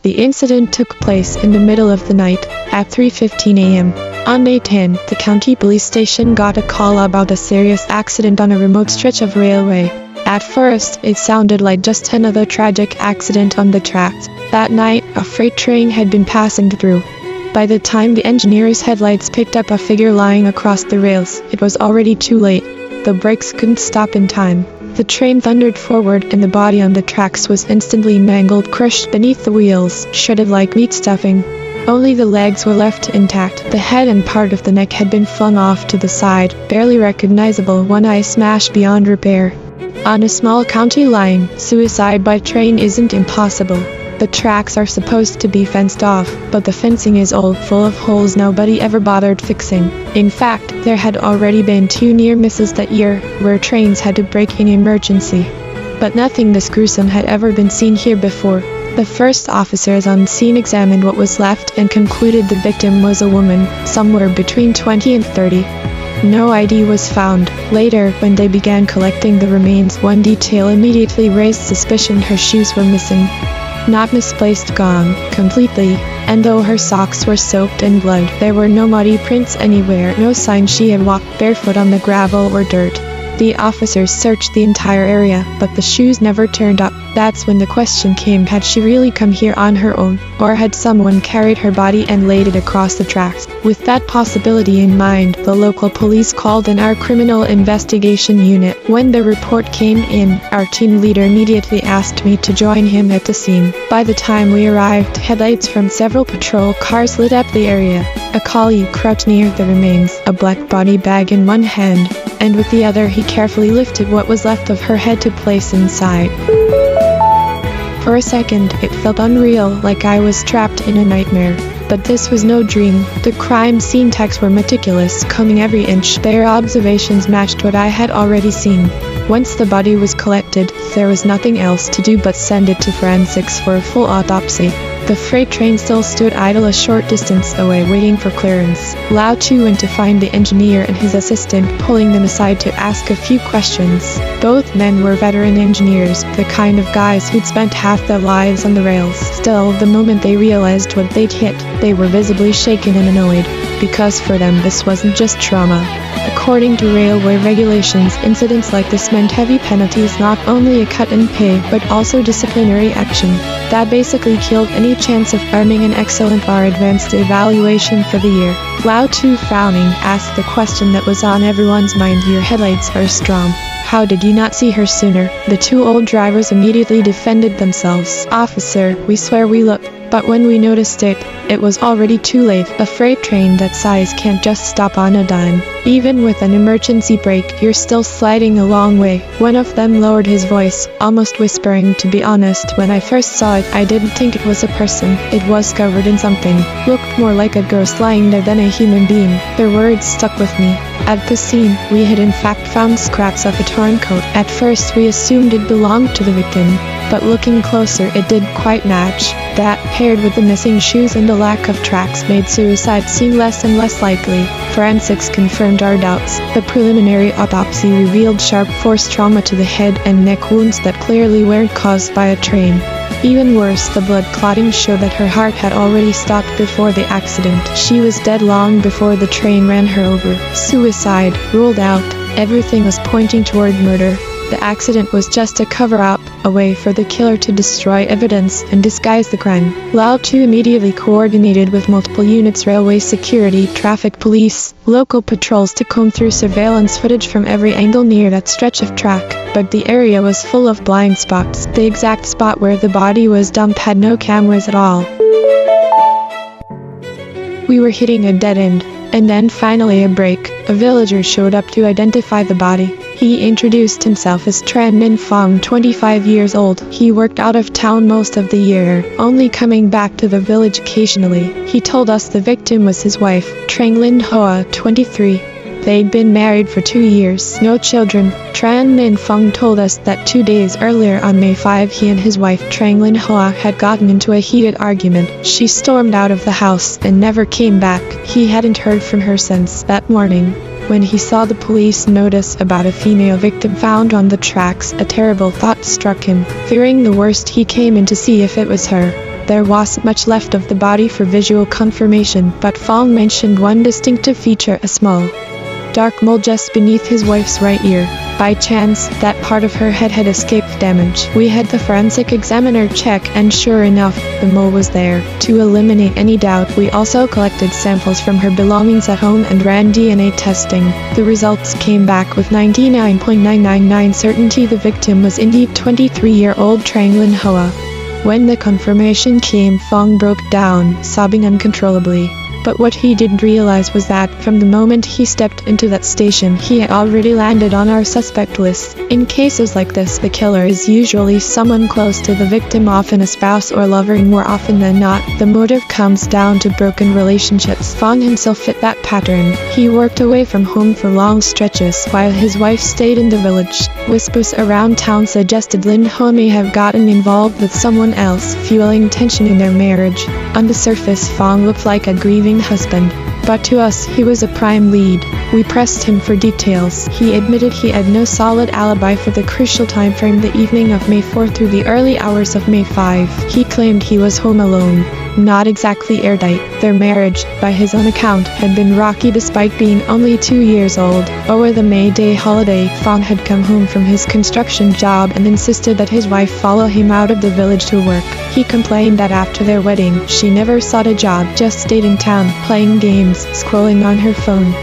The incident took place in the middle of the night, at 3:15 a.m. On May 10, the county police station got a call about a serious accident on a remote stretch of railway. At first, it sounded like just another tragic accident on the tracks. That night, a freight train had been passing through. By the time the engineer's headlights picked up a figure lying across the rails, it was already too late. The brakes couldn't stop in time. The train thundered forward and the body on the tracks was instantly mangled, crushed beneath the wheels, shredded like meat stuffing. Only the legs were left intact. The head and part of the neck had been flung off to the side, barely recognizable, one eye smashed beyond repair. On a small county line, suicide by train isn't impossible. The tracks are supposed to be fenced off, but the fencing is old, full of holes nobody ever bothered fixing. In fact, there had already been 2 near misses that year, where trains had to brake in emergency. But nothing this gruesome had ever been seen here before. The first officers on scene examined what was left and concluded the victim was a woman, somewhere between 20 and 30. No ID was found. Later, when they began collecting the remains, one detail immediately raised suspicion: her shoes were missing. Not misplaced, gone completely. And though her socks were soaked in blood, there were no muddy prints anywhere, no sign she had walked barefoot on the gravel or dirt. The officers searched the entire area, but the shoes never turned up. That's when the question came: had she really come here on her own, or had someone carried her body and laid it across the tracks? With that possibility in mind, the local police called in our criminal investigation unit. When the report came in, our team leader immediately asked me to join him at the scene. By the time we arrived, headlights from several patrol cars lit up the area. A collie crouched near the remains, a black body bag in one hand, and with the other he carefully lifted what was left of her head to place inside. For a second, it felt unreal, like I was trapped in a nightmare. But this was no dream. The crime scene techs were meticulous, combing every inch. Their observations matched what I had already seen. Once the body was collected, there was nothing else to do but send it to forensics for a full autopsy. The freight train still stood idle a short distance away, waiting for clearance. Lao Chu went to find the engineer and his assistant, pulling them aside to ask a few questions. Both men were veteran engineers, the kind of guys who'd spent half their lives on the rails. Still, the moment they realized what they'd hit, they were visibly shaken and annoyed, because for them this wasn't just trauma. According to railway regulations, incidents like this meant heavy penalties, not only a cut in pay, but also disciplinary action. That basically killed any chance of earning an excellent or advanced evaluation for the year. Lao Tu, frowning, asked the question that was on everyone's mind: your headlights are strong. How did you not see her sooner? The 2 old drivers immediately defended themselves. Officer, we swear we looked, but when we noticed it, it was already too late. A freight train that size can't just stop on a dime. Even with an emergency brake, you're still sliding a long way. One of them lowered his voice, almost whispering. To be honest, when I first saw it, I didn't think it was a person. It was covered in something. Looked more like a ghost lying there than a human being. Their words stuck with me. At the scene, we had in fact found scraps of a torn coat. At first we assumed it belonged to the victim, but looking closer it didn't quite match. That, paired with the missing shoes and the lack of tracks, made suicide seem less and less likely. Forensics confirmed our doubts. The preliminary autopsy revealed sharp force trauma to the head and neck wounds that clearly weren't caused by a train. Even worse, the blood clotting showed that her heart had already stopped before the accident. She was dead long before the train ran her over. Suicide, ruled out. Everything was pointing toward murder. The accident was just a cover-up, a way for the killer to destroy evidence and disguise the crime. Lao Tu immediately coordinated with multiple units: railway security, traffic police, local patrols, to comb through surveillance footage from every angle near that stretch of track. But the area was full of blind spots. The exact spot where the body was dumped had no cameras at all. We were hitting a dead end. And then finally a break. A villager showed up to identify the body. He introduced himself as Tran Min Fong, 25 years old. He worked out of town most of the year, only coming back to the village occasionally. He told us the victim was his wife, Trang Lin Hoa, 23. They'd been married for 2 years, no children. Tran Min Fong told us that 2 days earlier, on May 5, he and his wife Trang Lin Hoa had gotten into a heated argument. She stormed out of the house and never came back. He hadn't heard from her since. That morning, when he saw the police notice about a female victim found on the tracks, a terrible thought struck him. Fearing the worst, he came in to see if it was her. There wasn't much left of the body for visual confirmation, but Fong mentioned one distinctive feature: a small, dark mole just beneath his wife's right ear. By chance, that part of her head had escaped damage. We had the forensic examiner check, and sure enough, the mole was there. To eliminate any doubt, we also collected samples from her belongings at home and ran DNA testing. The results came back with 99.999% certainty the victim was indeed 23-year-old Trang Lin Hoa. When the confirmation came, Fong broke down, sobbing uncontrollably. But what he didn't realize was that, from the moment he stepped into that station, he had already landed on our suspect list. In cases like this, the killer is usually someone close to the victim, often a spouse or lover, and more often than not, the motive comes down to broken relationships. Fong himself fit that pattern. He worked away from home for long stretches, while his wife stayed in the village. Whispers around town suggested Lin Ho may have gotten involved with someone else, fueling tension in their marriage. On the surface, Fong looked like a grieving husband, but to us he was a prime lead. We pressed him for details. He admitted he had no solid alibi for the crucial time frame, the evening of May 4 through the early hours of May 5. He claimed he was home alone. Not exactly airtight. Their marriage, by his own account, had been rocky despite being only 2 years old. Over the May Day holiday, Fong had come home from his construction job and insisted that his wife follow him out of the village to work. He complained that after their wedding, she never sought a job, just stayed in town, playing games, scrolling on her phone,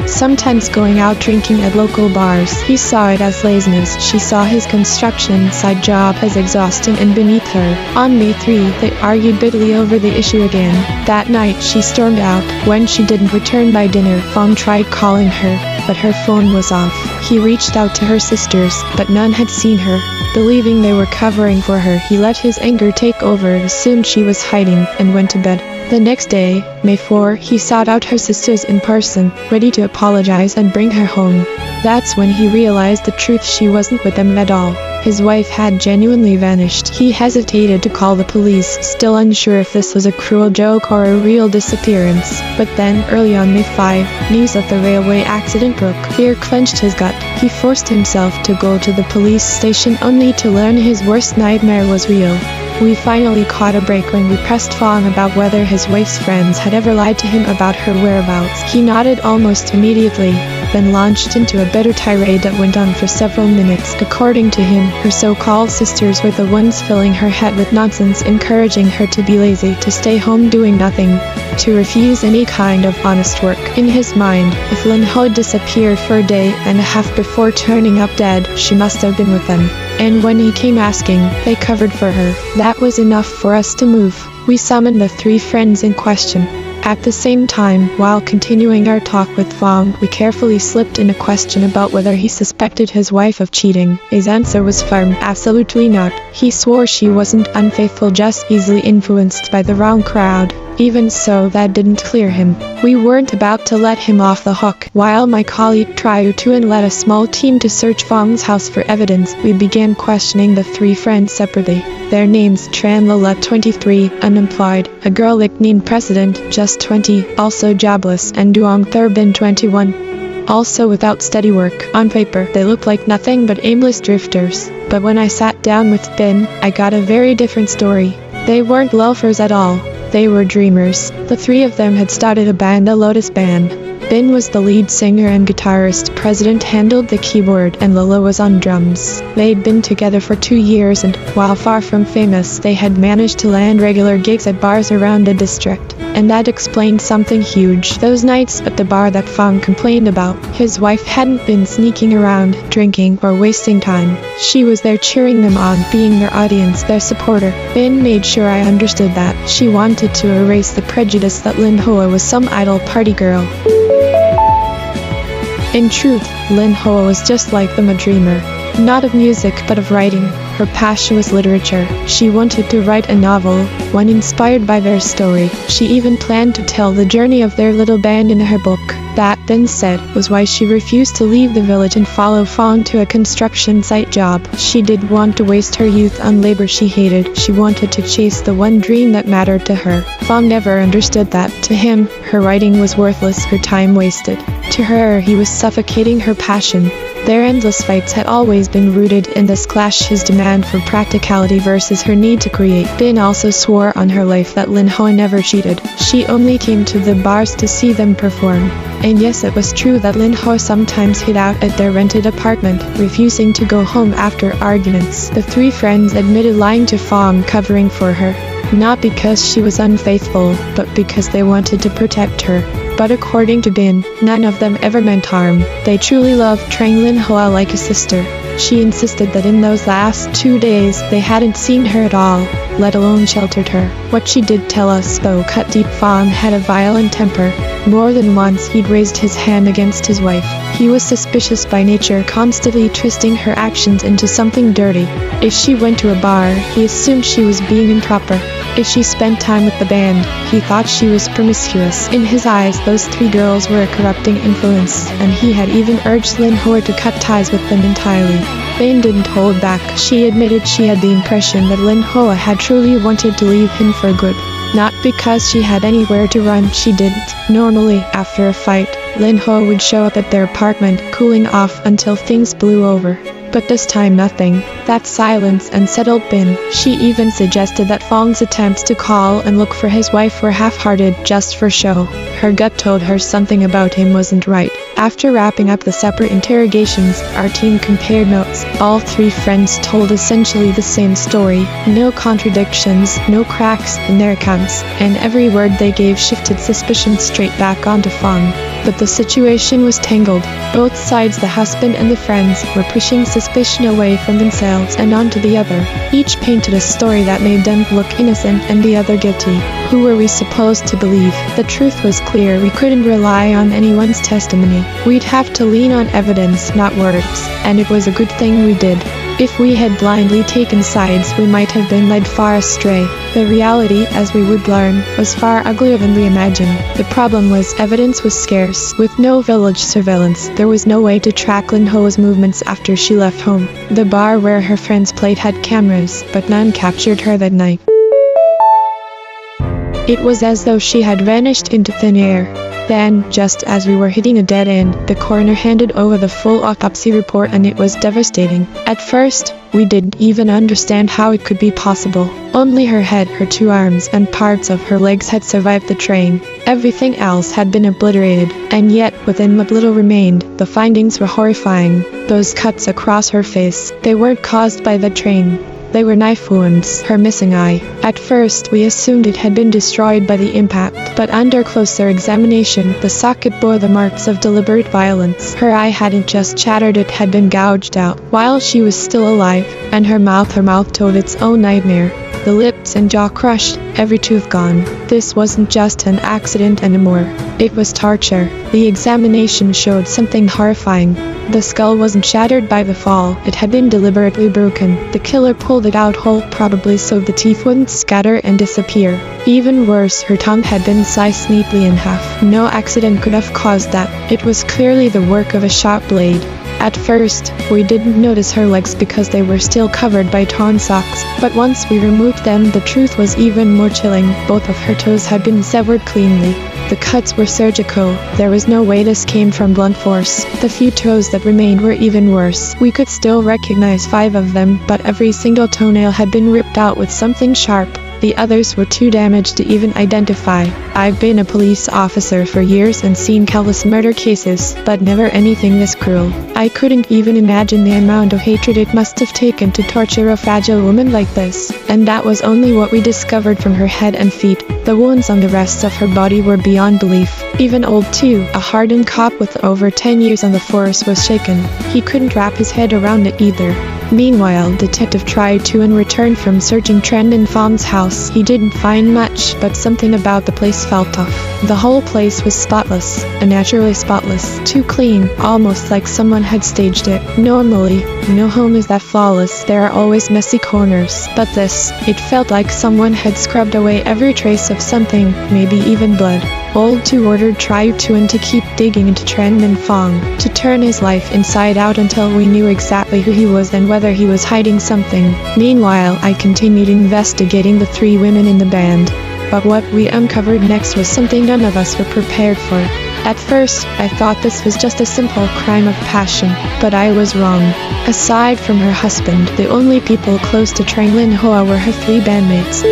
sometimes going out drinking at local bars. He saw it as laziness. She saw his construction side job as exhausting and beneath her. On May 3, they argued bitterly over the issue again. That night, she stormed out. When she didn't return by dinner, Fong tried calling her, but her phone was off. He reached out to her sisters, but none had seen her. Believing they were covering for her, he let his anger take over, assumed she was hiding, and went to bed. The next day, May 4, he sought out her sisters in person, ready to apologize and bring her home. That's when he realized the truth: she wasn't with them at all. His wife had genuinely vanished. He hesitated to call the police, still unsure if this was a cruel joke or a real disappearance. But then, early on May 5, news of the railway accident broke. Fear clenched his gut. He forced himself to go to the police station, only to learn his worst nightmare was real. We finally caught a break when we pressed Fong about whether his wife's friends had ever lied to him about her whereabouts. He nodded almost immediately, then launched into a bitter tirade that went on for several minutes. According to him, her so-called sisters were the ones filling her head with nonsense, encouraging her to be lazy, to stay home doing nothing, to refuse any kind of honest work. In his mind, if Lin Ho disappeared for a day and a half before turning up dead, she must have been with them. And when he came asking, they covered for her. That was enough for us to move. We summoned the 3 friends in question. At the same time, while continuing our talk with Fong, we carefully slipped in a question about whether he suspected his wife of cheating. His answer was firm: absolutely not. He swore she wasn't unfaithful, just easily influenced by the wrong crowd. Even so, that didn't clear him. We weren't about to let him off the hook. While my colleague tried to and led a small team to search Fong's house for evidence, we began questioning the 3 friends separately. Their names: Tran Lila, 23, unemployed; a girl nicknamed President, just 20, also jobless; and Duong Thurbin, 21, also without steady work. On paper, they looked like nothing but aimless drifters. But when I sat down with Bin, I got a very different story. They weren't loafers at all. They were dreamers. The 3 of them had started a band, a Lotus band. Bin was the lead singer and guitarist, President handled the keyboard, and Lila was on drums. They'd been together for 2 years and, while far from famous, they had managed to land regular gigs at bars around the district. And that explained something huge. Those nights at the bar that Fong complained about, his wife hadn't been sneaking around, drinking, or wasting time. She was there cheering them on, being their audience, their supporter. Bin made sure I understood that. She wanted to erase the prejudice that Lin Hoa was some idle party girl. In truth, Lin Hoa was just like them, a dreamer. Not of music, but of writing. Her passion was literature. She wanted to write a novel, one inspired by their story. She even planned to tell the journey of their little band in her book. That, then said, was why she refused to leave the village and follow Fong to a construction site job. She didn't want to waste her youth on labor she hated. She wanted to chase the one dream that mattered to her. Fong never understood that. To him, her writing was worthless, her time wasted. To her, he was suffocating her passion. Their endless fights had always been rooted in this clash, his demand for practicality versus her need to create. Bin also swore on her life that Lin Ho never cheated. She only came to the bars to see them perform. And yes, it was true that Lin Ho sometimes hid out at their rented apartment, refusing to go home after arguments. The three friends admitted lying to Fong, covering for her. Not because she was unfaithful, but because they wanted to protect her. But according to Bin, none of them ever meant harm. They truly loved Trang Lin Hoa like a sister. She insisted that in those last 2 days, they hadn't seen her at all, let alone sheltered her. What she did tell us, though, cut deep. Fong had a violent temper. More than once he'd raised his hand against his wife. He was suspicious by nature, constantly twisting her actions into something dirty. If she went to a bar, he assumed she was being improper. If she spent time with the band, he thought she was promiscuous. In his eyes, those three girls were a corrupting influence, and he had even urged Lin Ho to cut ties with them entirely. Bane didn't hold back. She admitted she had the impression that Lin Hoa had truly wanted to leave him for good. Not because she had anywhere to run, she didn't. Normally, after a fight, Lin Ho would show up at their apartment, cooling off until things blew over. But this time nothing. That silence unsettled Bin. She even suggested that Fong's attempts to call and look for his wife were half-hearted, just for show. Her gut told her something about him wasn't right. After wrapping up the separate interrogations, our team compared notes. All three friends told essentially the same story. No contradictions, no cracks in their accounts, and every word they gave shifted suspicion straight back onto Fong. But the situation was tangled. Both sides, the husband and the friends, were pushing suspicion away from themselves and onto the other. Each painted a story that made them look innocent and the other guilty. Who were we supposed to believe? The truth was clear. We couldn't rely on anyone's testimony. We'd have to lean on evidence, not words. And it was a good thing we did. If we had blindly taken sides, we might have been led far astray. The reality, as we would learn, was far uglier than we imagined. The problem was evidence was scarce. With no village surveillance, there was no way to track Lin Ho's movements after she left home. The bar where her friends played had cameras, but none captured her that night. It was as though she had vanished into thin air. Then, just as we were hitting a dead end, the coroner handed over the full autopsy report, and it was devastating. At first, we didn't even understand how it could be possible. Only her head, her 2 arms, and parts of her legs had survived the train. Everything else had been obliterated, and yet, within what little remained, the findings were horrifying. Those cuts across her face, they weren't caused by the train. They were knife wounds. Her missing eye. At first, we assumed it had been destroyed by the impact, but under closer examination, the socket bore the marks of deliberate violence. Her eye hadn't just shattered, it had been gouged out while she was still alive, and her mouth told its own nightmare. The lips and jaw crushed, every tooth gone. This wasn't just an accident anymore. It was torture. The examination showed something horrifying. The skull wasn't shattered by the fall, it had been deliberately broken. The killer pulled it out whole, probably so the teeth wouldn't scatter and disappear. Even worse, her tongue had been sliced neatly in half. No accident could have caused that. It was clearly the work of a sharp blade. At first, we didn't notice her legs because they were still covered by torn socks, but once we removed them, the truth was even more chilling. Both of her toes had been severed cleanly. The cuts were surgical. There was no way this came from blunt force. The few toes that remained were even worse. We could still recognize 5 of them, but every single toenail had been ripped out with something sharp. The others were too damaged to even identify. I've been a police officer for years and seen countless murder cases, but never anything this cruel. I couldn't even imagine the amount of hatred it must have taken to torture a fragile woman like this. And that was only what we discovered from her head and feet. The wounds on the rest of her body were beyond belief. Even old too, a hardened cop with over 10 years on the force was shaken. He couldn't wrap his head around it either. Meanwhile, Detective tried to and returned from searching Tran and Fong's house. He didn't find much, but something about the place felt off. The whole place was spotless, unnaturally spotless, too clean, almost like someone had staged it. Normally, no home is that flawless, there are always messy corners. But this, it felt like someone had scrubbed away every trace of something, maybe even blood. Old 2 ordered Try to keep digging into Tran and Fong, to turn his life inside out until we knew exactly who he was and whether he was hiding something. Meanwhile, I continued investigating the 3 women in the band. but what we uncovered next was something none of us were prepared for. At first, I thought this was just a simple crime of passion, but I was wrong. Aside from her husband, the only people close to Tranglin Hoa were her 3 bandmates.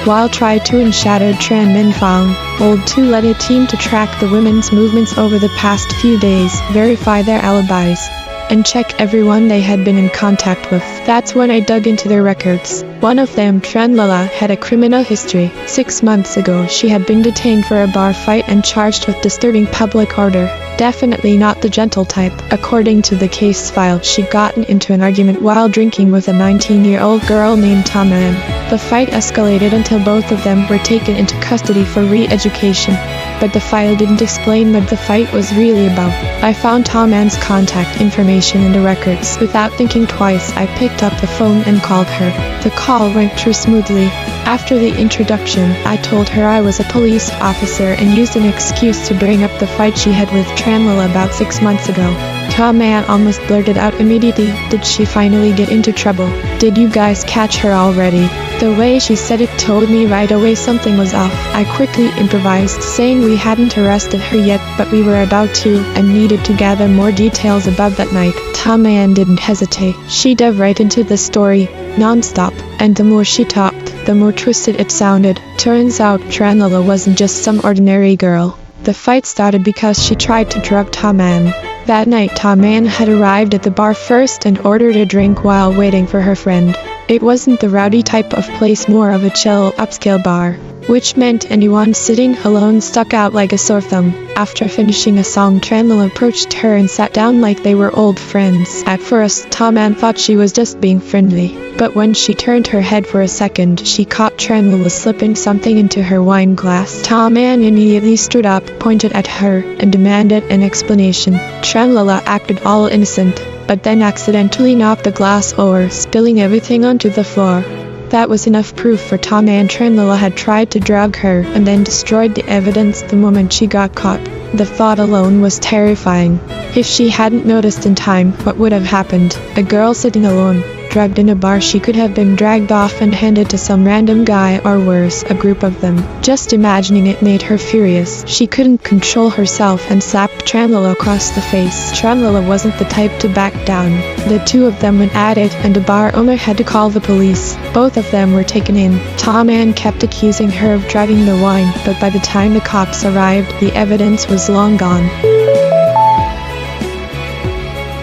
While tried to and shattered Tran Min Fong, Old 2 led a team to track the women's movements over the past few days, verify their alibis, and check everyone they had been in contact with. That's when I dug into their records. One of them, Tran Lala, had a criminal history. 6 months ago, she had been detained for a bar fight and charged with disturbing public order. Definitely not the gentle type. According to the case file, she'd gotten into an argument while drinking with a 19-year-old girl named Taman. The fight escalated until both of them were taken into custody for re-education. But the file didn't explain what the fight was really about. I found Taman's contact information in the records. Without thinking twice, I picked up the phone and called her. The call went through smoothly. After the introduction, I told her I was a police officer and used an excuse to bring up the fight she had with Tranlil about 6 months ago. Man almost blurted out immediately, "Did she finally get into trouble? Did you guys catch her already?" The way she said it told me right away something was off. I quickly improvised, saying we hadn't arrested her yet, but we were about to, and needed to gather more details about that night. Man didn't hesitate. She dove right into the story, non-stop, and the more she talked, the more twisted it sounded. Turns out Tranlila wasn't just some ordinary girl. The fight started because she tried to drug Taman. That night, Taman had arrived at the bar first and ordered a drink while waiting for her friend. It wasn't the rowdy type of place, more of a chill, upscale bar, which meant anyone sitting alone stuck out like a sore thumb. After finishing a song, Tranlil approached her and sat down like they were old friends. At first, Taman thought she was just being friendly, but when she turned her head for a second, she caught Tranlil slipping something into her wine glass. Taman immediately stood up, pointed at her, and demanded an explanation. Tranlila acted all innocent, but then accidentally knocked the glass over, spilling everything onto the floor. That was enough proof for Taman. Tranlila had tried to drug her and then destroyed the evidence the moment she got caught. The thought alone was terrifying. If she hadn't noticed in time, what would have happened? A girl sitting alone, drugged in a bar. She could have been dragged off and handed to some random guy, or worse, a group of them. Just imagining it made her furious. She couldn't control herself and slapped Tranlila across the face. Tranlila wasn't the type to back down. The two of them went at it, and the bar owner had to call the police. Both of them were taken in. Taman kept accusing her of drugging the wine, but by the time the cops arrived, the evidence was long gone.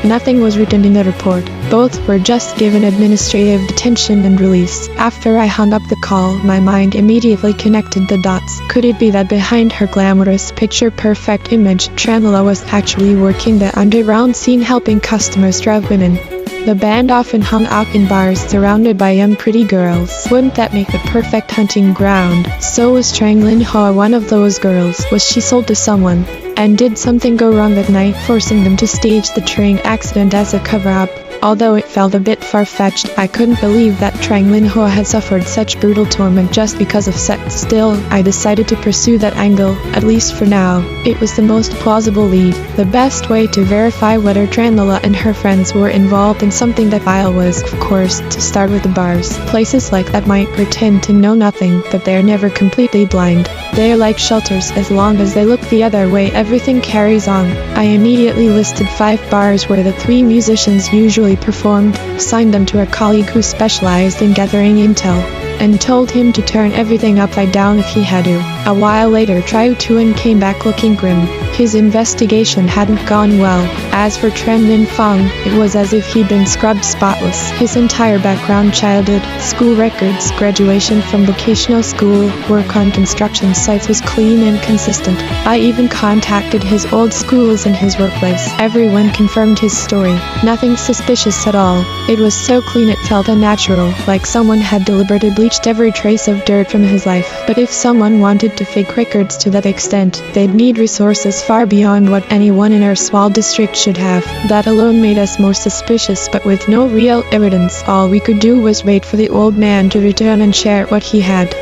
Nothing was written in the report. Both were just given administrative detention and released. After I hung up the call, my mind immediately connected the dots. Could it be that behind her glamorous, picture-perfect image, Tranlila was actually working the underground scene, helping customers drive women? The band often hung out in bars surrounded by young pretty girls. Wouldn't that make the perfect hunting ground? So was Tranglin Hoa one of those girls? Was she sold to someone? And did something go wrong that night, forcing them to stage the train accident as a cover-up? Although it felt a bit far-fetched, I couldn't believe that Tranglin Hoa had suffered such brutal torment just because of sex. Still, I decided to pursue that angle, at least for now. It was the most plausible lead. The best way to verify whether Tranlila and her friends were involved in something that vile was, of course, to start with the bars. Places like that might pretend to know nothing, but they're never completely blind. They're like shelters. As long as they look the other way, everything carries on. I immediately listed 5 bars where the 3 musicians usually performed, assigned them to a colleague who specialized in gathering intel, and told him to turn everything upside down if he had to. A while later, Triu Tuan came back looking grim. His investigation hadn't gone well. As for Tran Min Fong, it was as if he'd been scrubbed spotless. His entire background, childhood, school records, graduation from vocational school, work on construction sites was clean and consistent. I even contacted his old schools and his workplace. Everyone confirmed his story. Nothing suspicious at all. It was so clean it felt unnatural, like someone had deliberately bleached every trace of dirt from his life. But if someone wanted to fake records to that extent, they'd need resources far beyond what anyone in our small district should have. That alone made us more suspicious, but with no real evidence, all we could do was wait for the old man to return and share what he had.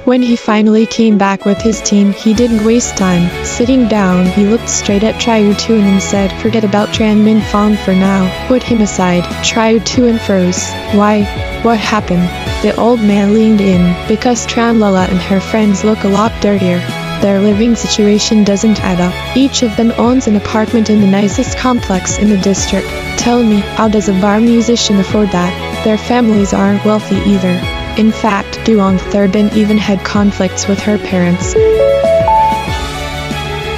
When he finally came back with his team, he didn't waste time. Sitting down, he looked straight at Triutuan and said, "Forget about Tran Min Fong for now. Put him aside." Triutuan froze. "Why? What happened?" The old man leaned in. "Because Tranlala and her friends look a lot dirtier. Their living situation doesn't add up. Each of them owns an apartment in the nicest complex in the district. Tell me, how does a bar musician afford that? Their families aren't wealthy either." In fact, Duong Thurbin even had conflicts with her parents.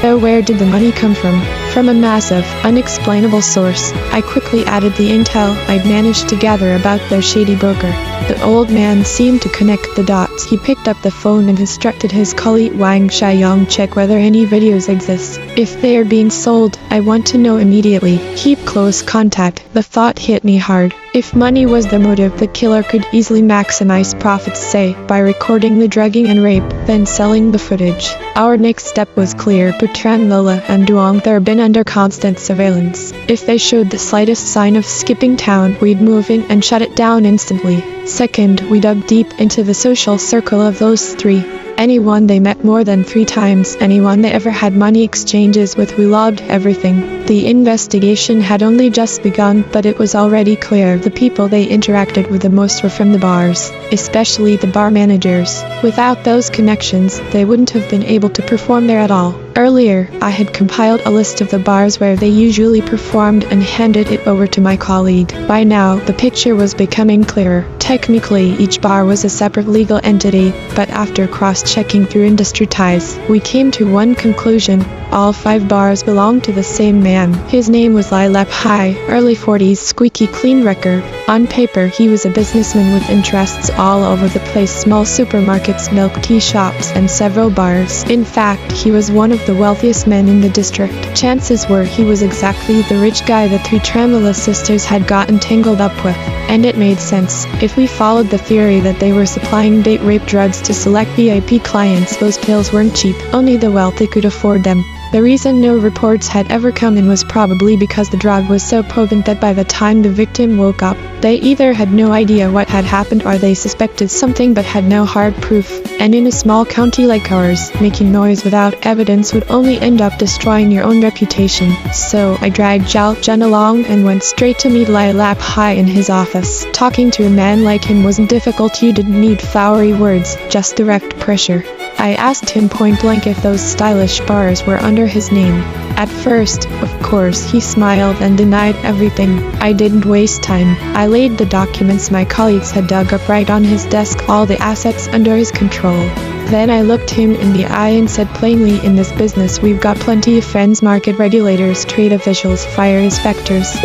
So where did the money come from? From a massive, unexplainable source. I quickly added the intel I'd managed to gather about their shady broker. The old man seemed to connect the dots. He picked up the phone and instructed his colleague Wang Xiaoyong check whether any videos exist. If they are being sold, I want to know immediately. Keep close contact. The thought hit me hard. If money was the motive, the killer could easily maximize profits, say, by recording the drugging and rape, then selling the footage. Our next step was clear. Put Tranlala and Duong Thurbin under constant surveillance. If they showed the slightest sign of skipping town, we'd move in and shut it down instantly. Second, we dug deep into the social circle of those three. Anyone they met more than 3 times, anyone they ever had money exchanges with, we logged everything. The investigation had only just begun, but it was already clear the people they interacted with the most were from the bars, especially the bar managers. Without those connections, they wouldn't have been able to perform there at all. Earlier, I had compiled a list of the bars where they usually performed and handed it over to my colleague. By now, the picture was becoming clearer. Technically, each bar was a separate legal entity, but after cross-checking through industry ties, we came to one conclusion. All 5 bars belonged to the same man. His name was Lai Lap Hai, early 40s, squeaky clean record. On paper, he was a businessman with interests all over the place: small supermarkets, milk tea shops, and several bars. In fact, he was one of the wealthiest men in the district. Chances were he was exactly the rich guy the 3 Tranlala sisters had gotten tangled up with. And it made sense. If we followed the theory that they were supplying date rape drugs to select VIP clients, those pills weren't cheap. Only the wealthy could afford them. The reason no reports had ever come in was probably because the drug was so potent that by the time the victim woke up, they either had no idea what had happened or they suspected something but had no hard proof. And in a small county like ours, making noise without evidence would only end up destroying your own reputation. So I dragged Zhao Zhen along and went straight to meet Lai Lap Hai in his office. Talking to a man like him wasn't difficult. You didn't need flowery words, just direct pressure. I asked him point blank if those stylish bars were under his name. At first, of course, he smiled and denied everything. I didn't waste time. I laid the documents my colleagues had dug up right on his desk, all the assets under his control. Then I looked him in the eye and said plainly, "In this business we've got plenty of friends: market regulators, trade officials, fire inspectors,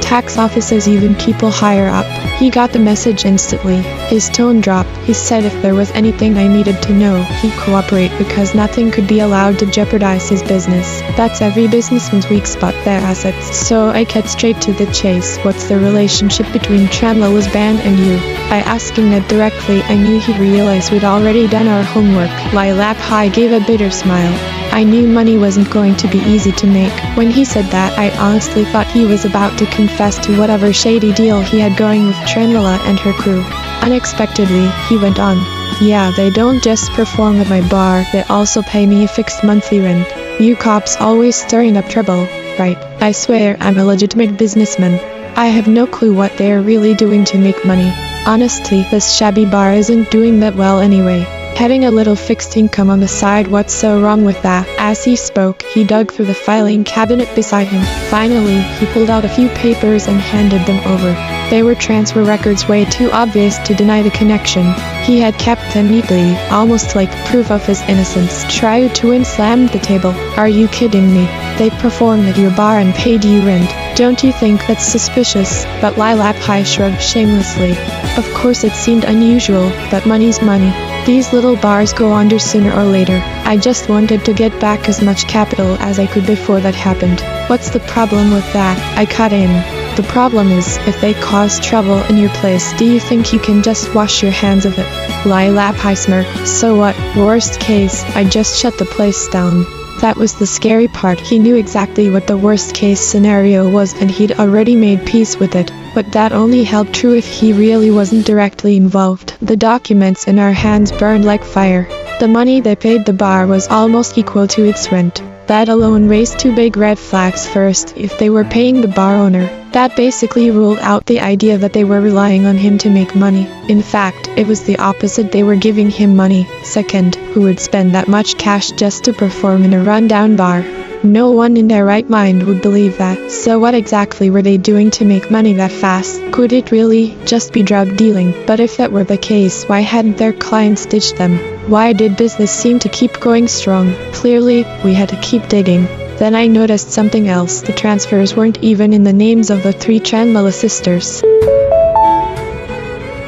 tax officers, even people higher up." He got the message instantly. His tone dropped. He said if there was anything I needed to know, he'd cooperate because nothing could be allowed to jeopardize his business. That's every businessman's weak spot, their assets. So I cut straight to the chase. "What's the relationship between Tranlala's band and you?" By asking that directly, I knew he'd realize we'd already done our homework. Lai Lap Hai gave a bitter smile. I knew money wasn't going to be easy to make. When he said that, I honestly thought he was about to confess to whatever shady deal he had going with Tranlala and her crew. Unexpectedly, he went on. "Yeah, they don't just perform at my bar, they also pay me a fixed monthly rent. You cops always stirring up trouble, right? I swear I'm a legitimate businessman. I have no clue what they're really doing to make money. Honestly, this shabby bar isn't doing that well anyway. Having a little fixed income on the side, what's so wrong with that?" As he spoke, he dug through the filing cabinet beside him. Finally, he pulled out a few papers and handed them over. They were transfer records, way too obvious to deny the connection. He had kept them neatly, almost like proof of his innocence. Triutuan slammed the table. "Are you kidding me? They performed at your bar and paid you rent. Don't you think that's suspicious?" But Lai Lap Hai shrugged shamelessly. Of course it seemed unusual, but money's money. These little bars go under sooner or later. I just wanted to get back as much capital as I could before that happened. "What's the problem with that?" I cut in. "The problem is, if they cause trouble in your place, do you think you can just wash your hands of it?" Lai Lap Hai smirked. "So what? Worst case, I just shut the place down." That was the scary part. He knew exactly what the worst case scenario was and he'd already made peace with it. But that only held true if he really wasn't directly involved. The documents in our hands burned like fire. The money they paid the bar was almost equal to its rent. That alone raised two big red flags. First, if they were paying the bar owner, that basically ruled out the idea that they were relying on him to make money. In fact, it was the opposite, they were giving him money. Second, who would spend that much cash just to perform in a rundown bar? No one in their right mind would believe that. So what exactly were they doing to make money that fast? Could it really just be drug dealing? But if that were the case, why hadn't their clients ditched them? Why did business seem to keep going strong? Clearly, we had to keep digging. Then I noticed something else. The transfers weren't even in the names of the three Chandler sisters.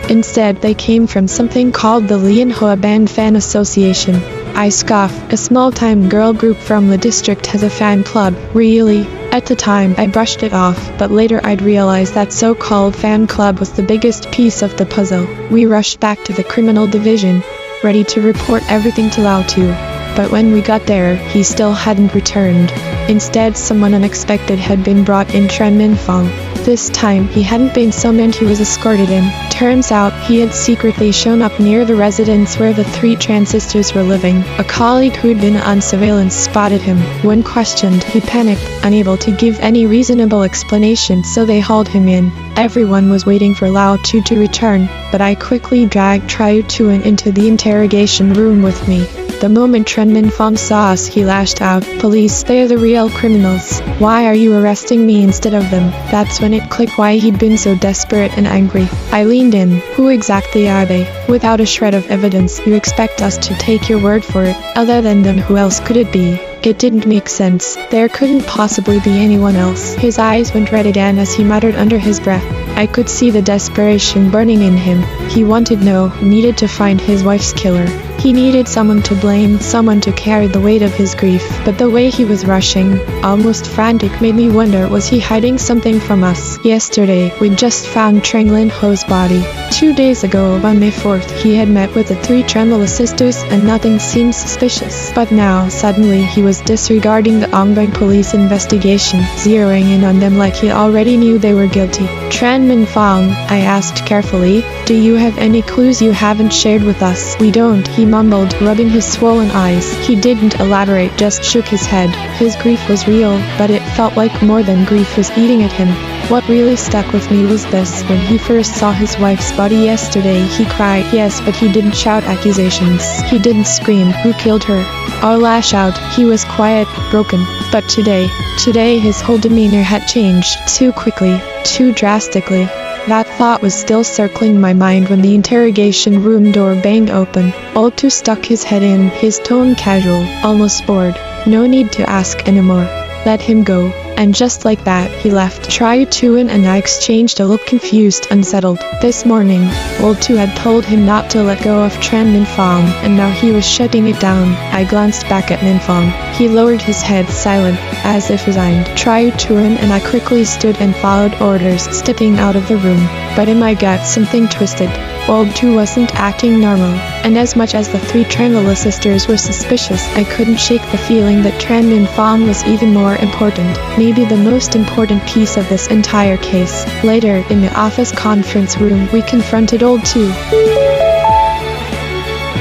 Instead, they came from something called the Lian Hoa Band Fan Association. I scoffed. A small-time girl group from the district has a fan club. Really? At the time, I brushed it off, but later I'd realized that so-called fan club was the biggest piece of the puzzle. We rushed back to the criminal division, ready to report everything to Lao Tu. But when we got there, he still hadn't returned. Instead, someone unexpected had been brought in, Tran Min Fong. This time, he hadn't been summoned, he was escorted in. Turns out, he had secretly shown up near the residence where the three Tran sisters were living. A colleague who'd been on surveillance spotted him. When questioned, he panicked, unable to give any reasonable explanation, so they hauled him in. Everyone was waiting for Lao Tu to return, but I quickly dragged Triu Tuan into the interrogation room with me. The moment Tran Min Fong saw us, he lashed out. "Police, they're the real criminals. Why are you arresting me instead of them?" That's when it clicked why he'd been so desperate and angry. I leaned in. "Who exactly are they?" Without a shred of evidence, you expect us to take your word for it. Other than them, who else could it be? It didn't make sense. There couldn't possibly be anyone else. His eyes went red again as he muttered under his breath. I could see the desperation burning in him. He needed to find his wife's killer. He needed someone to blame, someone to carry the weight of his grief. But the way he was rushing, almost frantic, made me wonder, was he hiding something from us? Yesterday, we'd just found Trang Lin Ho's body. 2 days ago, on May 4th, he had met with the three Tremolo sisters and nothing seemed suspicious. But now, suddenly, he was disregarding the ongoing police investigation, zeroing in on them like he already knew they were guilty. "Tran Min Fong," I asked carefully, "do you have any clues you haven't shared with us?" "We don't," he mumbled, rubbing his swollen eyes. He didn't elaborate, just shook his head. His grief was real, but it felt like more than grief was eating at him. What really stuck with me was this: when he first saw his wife's body yesterday, he cried, yes, but he didn't shout accusations. He didn't scream, "Who killed her?" or lash out. He was quiet, broken. But today his whole demeanor had changed, too quickly, too drastically. That thought was still circling my mind when the interrogation room door banged open. Old Tu stuck his head in, his tone casual, almost bored. "No need to ask anymore. Let him go." And just like that, he left. Triu Tuan and I exchanged a look, confused, unsettled. This morning, Old Tu had told him not to let go of Tran Min Fong, and now he was shutting it down. I glanced back at Min Fong. He lowered his head, silent, as if resigned. Triu Tuan and I quickly stood and followed orders, stepping out of the room. But in my gut, something twisted. Old Tu wasn't acting normal, and as much as the three Trangala sisters were suspicious, I couldn't shake the feeling that Tran Min Fong was even more important, maybe the most important piece of this entire case. Later, in the office conference room, we confronted Old Tu.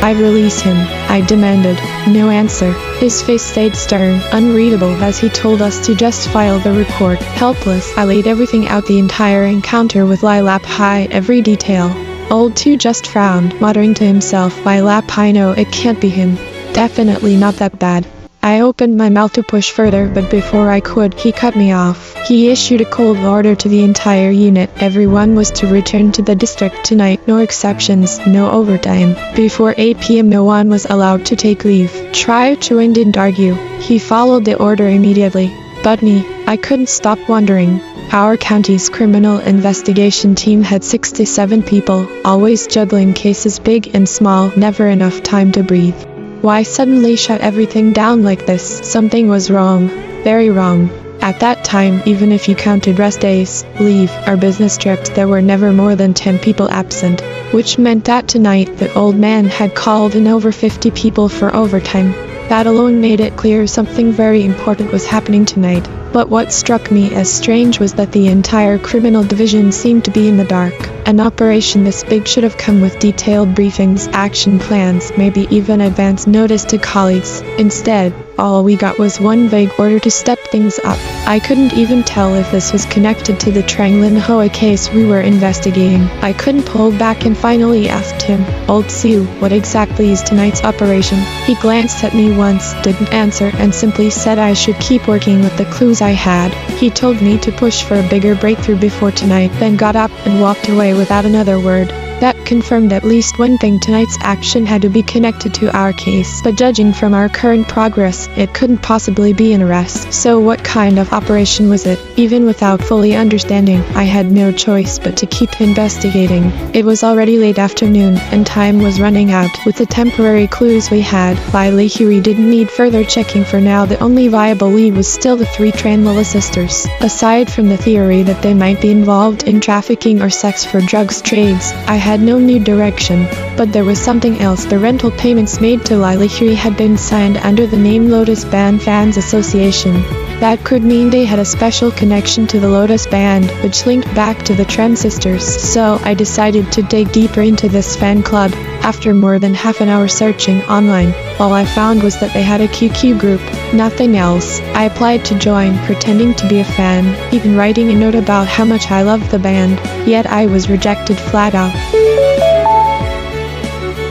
"I release him," I demanded. No answer. His face stayed stern, unreadable, as he told us to just file the report. Helpless, I laid everything out, the entire encounter with Lai Lap Hai, every detail. Old Tu just frowned, muttering to himself, "Lai Lap Hai, no, it can't be him. Definitely not that bad." I opened my mouth to push further, but before I could, he cut me off. He issued a cold order to the entire unit. Everyone was to return to the district tonight, no exceptions, no overtime. Before 8 p.m. no one was allowed to take leave. Triu Tuan didn't argue. He followed the order immediately. But me, I couldn't stop wondering. Our county's criminal investigation team had 67 people, always juggling cases big and small, never enough time to breathe. Why suddenly shut everything down like this? Something was wrong. Very wrong. At that time, even if you counted rest days, leave, or business trips, there were never more than 10 people absent. Which meant that tonight, the old man had called in over 50 people for overtime. That alone made it clear something very important was happening tonight. But what struck me as strange was that the entire criminal division seemed to be in the dark. An operation this big should have come with detailed briefings, action plans, maybe even advance notice to colleagues. Instead, all we got was one vague order to step things up. I couldn't even tell if this was connected to the Trang Lin Hoa case we were investigating. I couldn't pull back and finally asked him, "Old Siu, what exactly is tonight's operation?" He glanced at me once, didn't answer, and simply said I should keep working with the clues I had. He told me to push for a bigger breakthrough before tonight, then got up and walked away without another word. That confirmed at least one thing: tonight's action had to be connected to our case. But judging from our current progress, it couldn't possibly be an arrest. So what kind of operation was it? Even without fully understanding, I had no choice but to keep investigating. It was already late afternoon, and time was running out. With the temporary clues we had, Lily Huey didn't need further checking for now. The only viable lead was still the three Tranmilla sisters. Aside from the theory that they might be involved in trafficking or sex for drugs trades, I had no new direction. But there was something else. The rental payments made to Lily Huey had been signed under the name Lotus Band Fans Association. That could mean they had a special connection to the Lotus Band, which linked back to the Tran sisters. So I decided to dig deeper into this fan club. After more than half an hour searching online, all I found was that they had a QQ group, nothing else. I applied to join, pretending to be a fan, even writing a note about how much I loved the band, yet I was rejected flat out.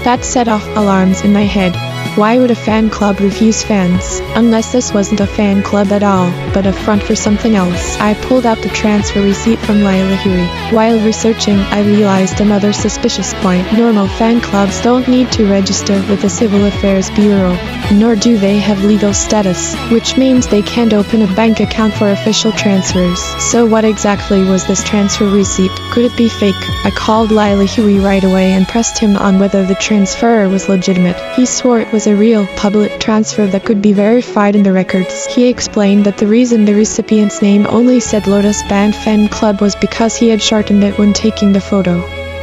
That set off alarms in my head. Why would a fan club refuse fans? Unless this wasn't a fan club at all, but a front for something else. I pulled out the transfer receipt from Lila Huey. While researching, I realized another suspicious point. Normal fan clubs don't need to register with the Civil Affairs Bureau, nor do they have legal status, which means they can't open a bank account for official transfers. So what exactly was this transfer receipt? Could it be fake? I called Lila Huey right away and pressed him on whether the transfer was legitimate. He swore it was a real, public transfer that could be verified in the records. He explained that the reason the recipient's name only said Lotus Band Fan Club was because he had shortened it when taking the photo.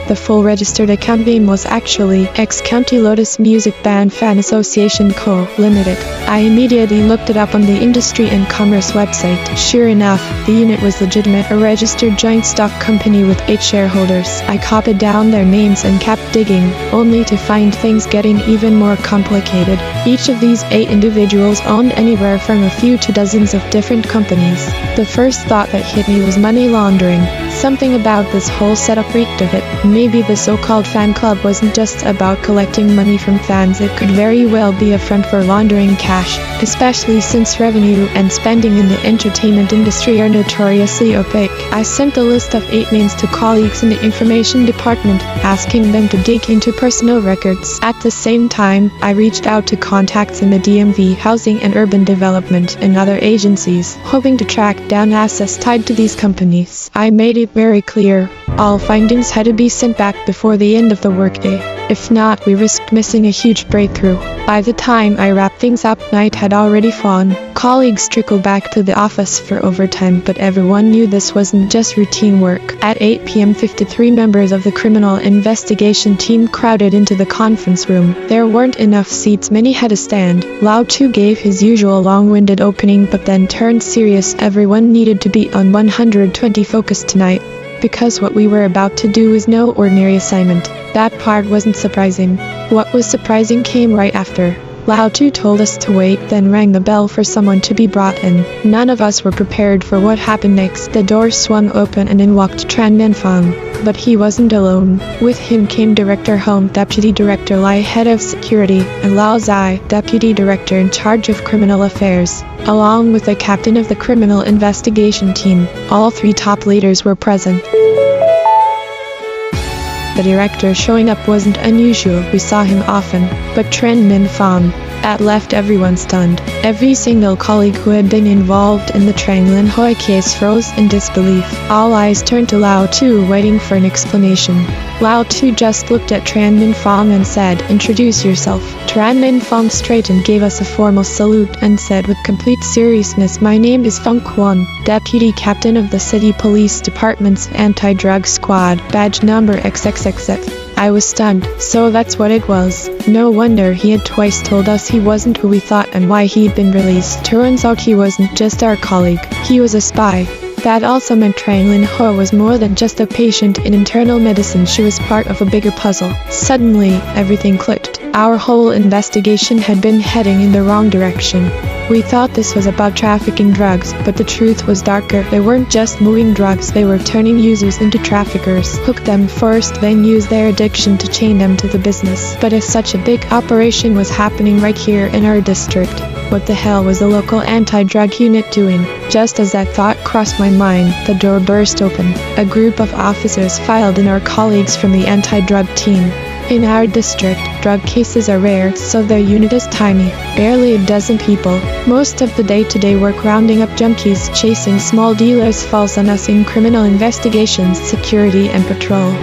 The full registered account name was actually Ex-County Lotus Music Band Fan Association Co. Limited. I immediately looked it up on the Industry and Commerce website. Sure enough, the unit was legitimate, a registered joint stock company with 8 shareholders. I copied down their names and kept digging, only to find things getting even more complicated. Each of these 8 individuals owned anywhere from a few to dozens of different companies. The first thought that hit me was money laundering. Something about this whole setup reeked of it. Maybe the so-called fan club wasn't just about collecting money from fans, it could very well be a front for laundering cash, especially since revenue and spending in the entertainment industry are notoriously opaque. I sent a list of 8 names to colleagues in the information department, asking them to dig into personal records. At the same time, I reached out to contacts in the DMV, Housing and Urban Development, and other agencies, hoping to track down assets tied to these companies. I made it very clear, all findings had to be sent back before the end of the workday. If not, we risked missing a huge breakthrough. By the time I wrapped things up, night had already fallen. Colleagues trickled back to the office for overtime, but everyone knew this wasn't just routine work. At 8 p.m., 53 members of the criminal investigation team crowded into the conference room. There weren't enough seats, many had to stand. Lao Tu gave his usual long-winded opening, but then turned serious. Everyone needed to be on 120 focus tonight, because what we were about to do was no ordinary assignment. That part wasn't surprising. What was surprising came right after. Lao Tu told us to wait, then rang the bell for someone to be brought in. None of us were prepared for what happened next. The door swung open and in walked Tran Minfang. But he wasn't alone. With him came Director Home, Deputy Director Lai, Head of Security, and Lao Zai, Deputy Director in charge of Criminal Affairs, along with the captain of the Criminal Investigation Team. All 3 top leaders were present. The director showing up wasn't unusual, we saw him often, but Tran Min Pham, that left everyone stunned. Every single colleague who had been involved in the Trang Lin Hoi case froze in disbelief. All eyes turned to Lao Tu, waiting for an explanation. Lao Tu just looked at Tran Min Pham and said, "Introduce yourself." Tran Min Pham straightened, gave us a formal salute, and said with complete seriousness, "My name is Feng Quan, Deputy Captain of the City Police Department's Anti-Drug Squad, badge number XXXX. I was stunned. So that's what it was. No wonder he had twice told us he wasn't who we thought and why he'd been released. Turns out he wasn't just our colleague. He was a spy. That also meant Trang Lin Ho was more than just a patient in internal medicine. She was part of a bigger puzzle. Suddenly, everything clicked. Our whole investigation had been heading in the wrong direction. We thought this was about trafficking drugs, but the truth was darker. They weren't just moving drugs, they were turning users into traffickers. Hook them first, then use their addiction to chain them to the business. But if such a big operation was happening right here in our district, what the hell was the local anti-drug unit doing? Just as that thought crossed my mind, the door burst open. A group of officers filed in, our colleagues from the anti-drug team. In our district, drug cases are rare, so their unit is tiny, barely a dozen people. Most of the day-to-day work rounding up junkies, chasing small dealers falls on us in criminal investigations, security and patrol.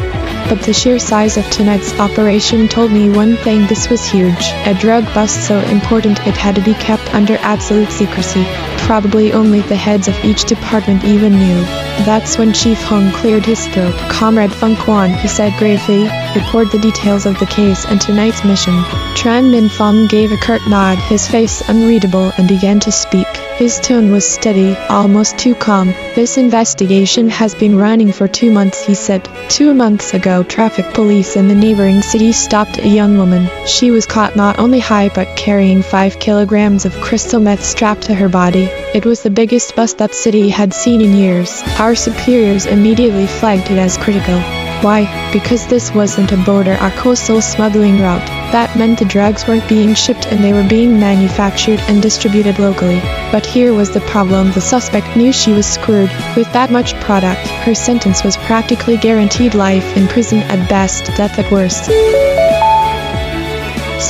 But the sheer size of tonight's operation told me one thing: this was huge. A drug bust so important it had to be kept under absolute secrecy. Probably only the heads of each department even knew. That's when Chief Hung cleared his throat. "Comrade Feng Quan," he said gravely, "report the details of the case and tonight's mission." Tran Min Fong gave a curt nod, his face unreadable, and began to speak. His tone was steady, almost too calm. "This investigation has been running for 2 months," he said. 2 months ago, traffic police in the neighboring city stopped a young woman. She was caught not only high but carrying 5 kilograms of crystal meth strapped to her body. It was the biggest bust that city had seen in years. Our superiors immediately flagged it as critical. Why? Because this wasn't a border or coastal smuggling route. That meant the drugs weren't being shipped and they were being manufactured and distributed locally. But here was the problem: the suspect knew she was screwed. With that much product, her sentence was practically guaranteed life in prison at best, death at worst.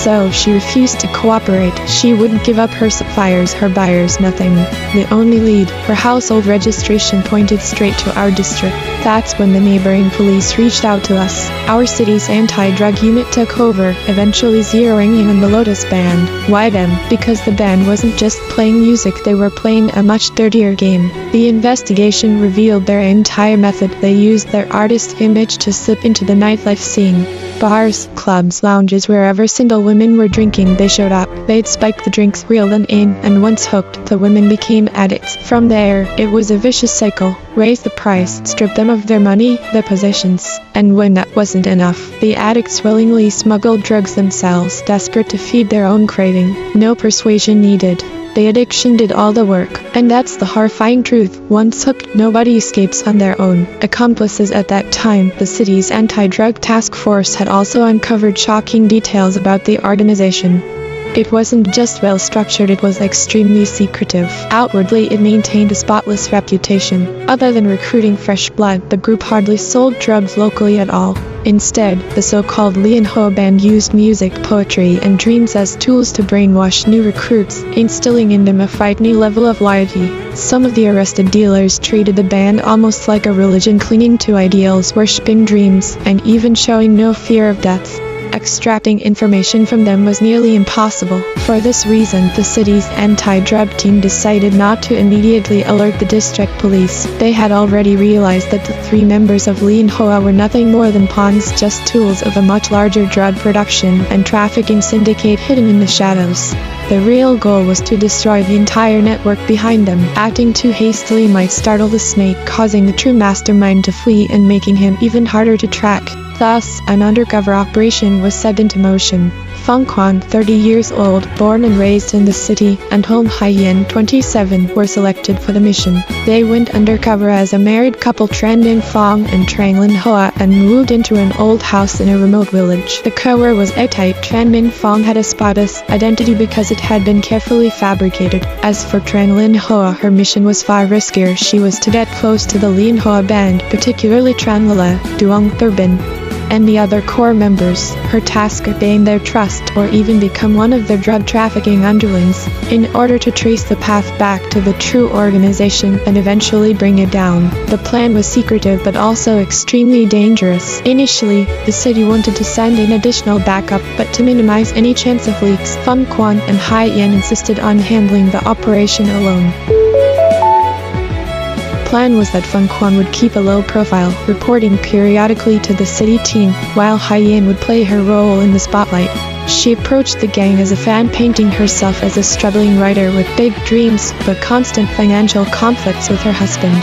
So she refused to cooperate. She wouldn't give up her suppliers, her buyers, nothing. The only lead, her household registration, pointed straight to our district. That's when the neighboring police reached out to us. Our city's anti-drug unit took over, eventually zeroing in on the Lotus Band. Why them? Because the band wasn't just playing music, they were playing a much dirtier game. The investigation revealed their entire method. They used their artist image to slip into the nightlife scene. Bars, clubs, lounges, wherever single women were drinking, they showed up. They'd spike the drinks, reel them in, and once hooked, the women became addicts. From there, it was a vicious cycle. Raise the price, strip them of their money, their possessions. And when that wasn't enough, the addicts willingly smuggled drugs themselves, desperate to feed their own craving. No persuasion needed. The addiction did all the work. And that's the horrifying truth. Once hooked, nobody escapes on their own. Accomplices at that time, the city's anti-drug task force had also uncovered shocking details about the organization. It wasn't just well structured, it was extremely secretive. Outwardly, it maintained a spotless reputation. Other than recruiting fresh blood, the group hardly sold drugs locally at all. Instead, the so-called Lian Ho band used music, poetry, and dreams as tools to brainwash new recruits, instilling in them a frightening level of loyalty. Some of the arrested dealers treated the band almost like a religion, clinging to ideals, worshipping dreams, and even showing no fear of death. Extracting information from them was nearly impossible. For this reason, the city's anti-drug team decided not to immediately alert the district police. They had already realized that the 3 members of Lin Hoa were nothing more than pawns, just tools of a much larger drug production and trafficking syndicate hidden in the shadows. The real goal was to destroy the entire network behind them. Acting too hastily might startle the snake, causing the true mastermind to flee and making him even harder to track. Thus, an undercover operation was set into motion. Feng Quan, 30 years old, born and raised in the city, and Hong Haiyan, 27, were selected for the mission. They went undercover as a married couple, Tran Min Fong and Trang Lin Hoa, and moved into an old house in a remote village. The cover was airtight. Tran Min Fong had a spotless identity because it had been carefully fabricated. As for Trang Lin Hoa, her mission was far riskier. She was to get close to the Lin Hoa band, particularly Tran Lala, Duong Thurbin, and the other core members. Her task: gain their trust or even become one of their drug trafficking underlings, in order to trace the path back to the true organization and eventually bring it down. The plan was secretive but also extremely dangerous. Initially, the city wanted to send in additional backup, but to minimize any chance of leaks, Feng Quan and Hai Yan insisted on handling the operation alone. plan was that Feng Quan would keep a low profile, reporting periodically to the city team, while Haiyan would play her role in the spotlight. She approached the gang as a fan, painting herself as a struggling writer with big dreams but constant financial conflicts with her husband.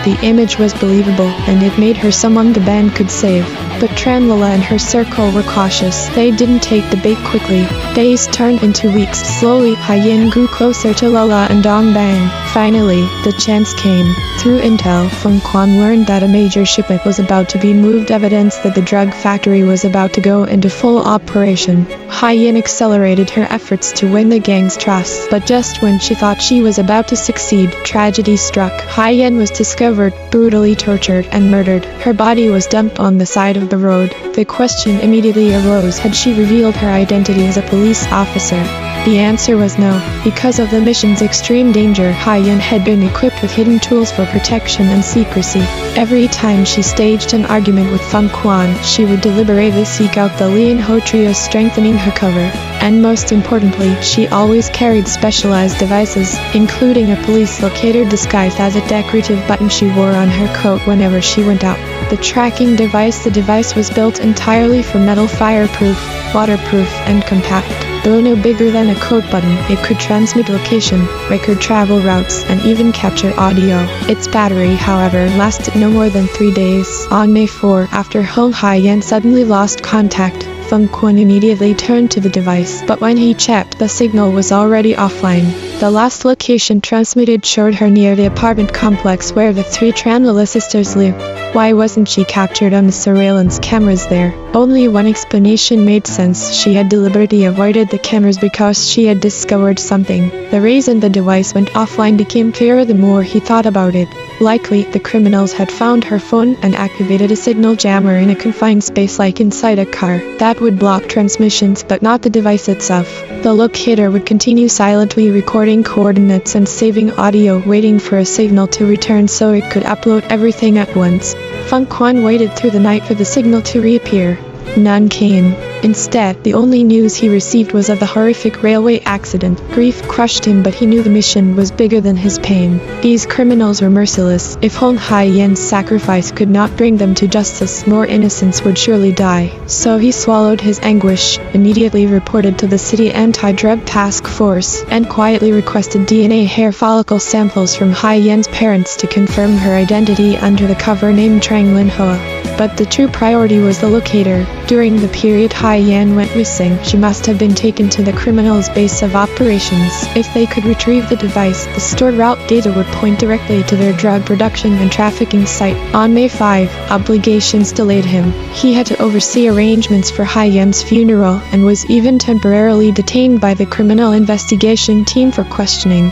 The image was believable, and it made her someone the band could save. But Tranlala and her circle were cautious. They didn't take the bait quickly. Days turned into weeks. Slowly, Haiyan grew closer to Lala and Dong Bang. Finally, the chance came. Through intel, Feng Quan learned that a major shipment was about to be moved, evidence that the drug factory was about to go into full operation. Haiyan accelerated her efforts to win the gang's trust, but just when she thought she was about to succeed, tragedy struck. Haiyan was discovered, brutally tortured, and murdered. Her body was dumped on the side of the road. The question immediately arose: had she revealed her identity as a police officer? The answer was no. Because of the mission's extreme danger, Haiyan had been equipped with hidden tools for protection and secrecy. Every time she staged an argument with Feng Quan, she would deliberately seek out the Lian Ho trio, strengthening her cover. And most importantly, she always carried specialized devices, including a police locator disguised as a decorative button she wore on her coat whenever she went out. The tracking device. The device was built entirely from metal, fireproof, waterproof, and compact. Though no bigger than a coat button, it could transmit location, record travel routes, and even capture audio. Its battery, however, lasted no more than 3 days. On May 4, after Hong Haiyan suddenly lost contact, Feng Quan immediately turned to the device, but when he checked, the signal was already offline. The last location transmitted showed her near the apartment complex where the 3 Tranlala sisters lived. Why wasn't she captured on the surveillance cameras there? Only one explanation made sense: she had deliberately avoided the cameras because she had discovered something. The reason the device went offline became clearer the more he thought about it. Likely, the criminals had found her phone and activated a signal jammer in a confined space like inside a car. That would block transmissions, but not the device itself. The locator would continue silently recording coordinates and saving audio, waiting for a signal to return so it could upload everything at once. Feng Quan waited through the night for the signal to reappear. None came. Instead, the only news he received was of the horrific railway accident. Grief crushed him, but he knew the mission was bigger than his pain. These criminals were merciless. If Hong Haiyan's sacrifice could not bring them to justice, more innocents would surely die. So he swallowed his anguish, immediately reported to the city anti-drug task force, and quietly requested DNA hair follicle samples from Haiyan's parents to confirm her identity under the cover name Trang Lin Hoa. But the true priority was the locator. During the period Haiyan went missing, she must have been taken to the criminals' base of operations. If they could retrieve the device, the stored route data would point directly to their drug production and trafficking site. On May 5, obligations delayed him. He had to oversee arrangements for Haiyan's funeral and was even temporarily detained by the criminal investigation team for questioning.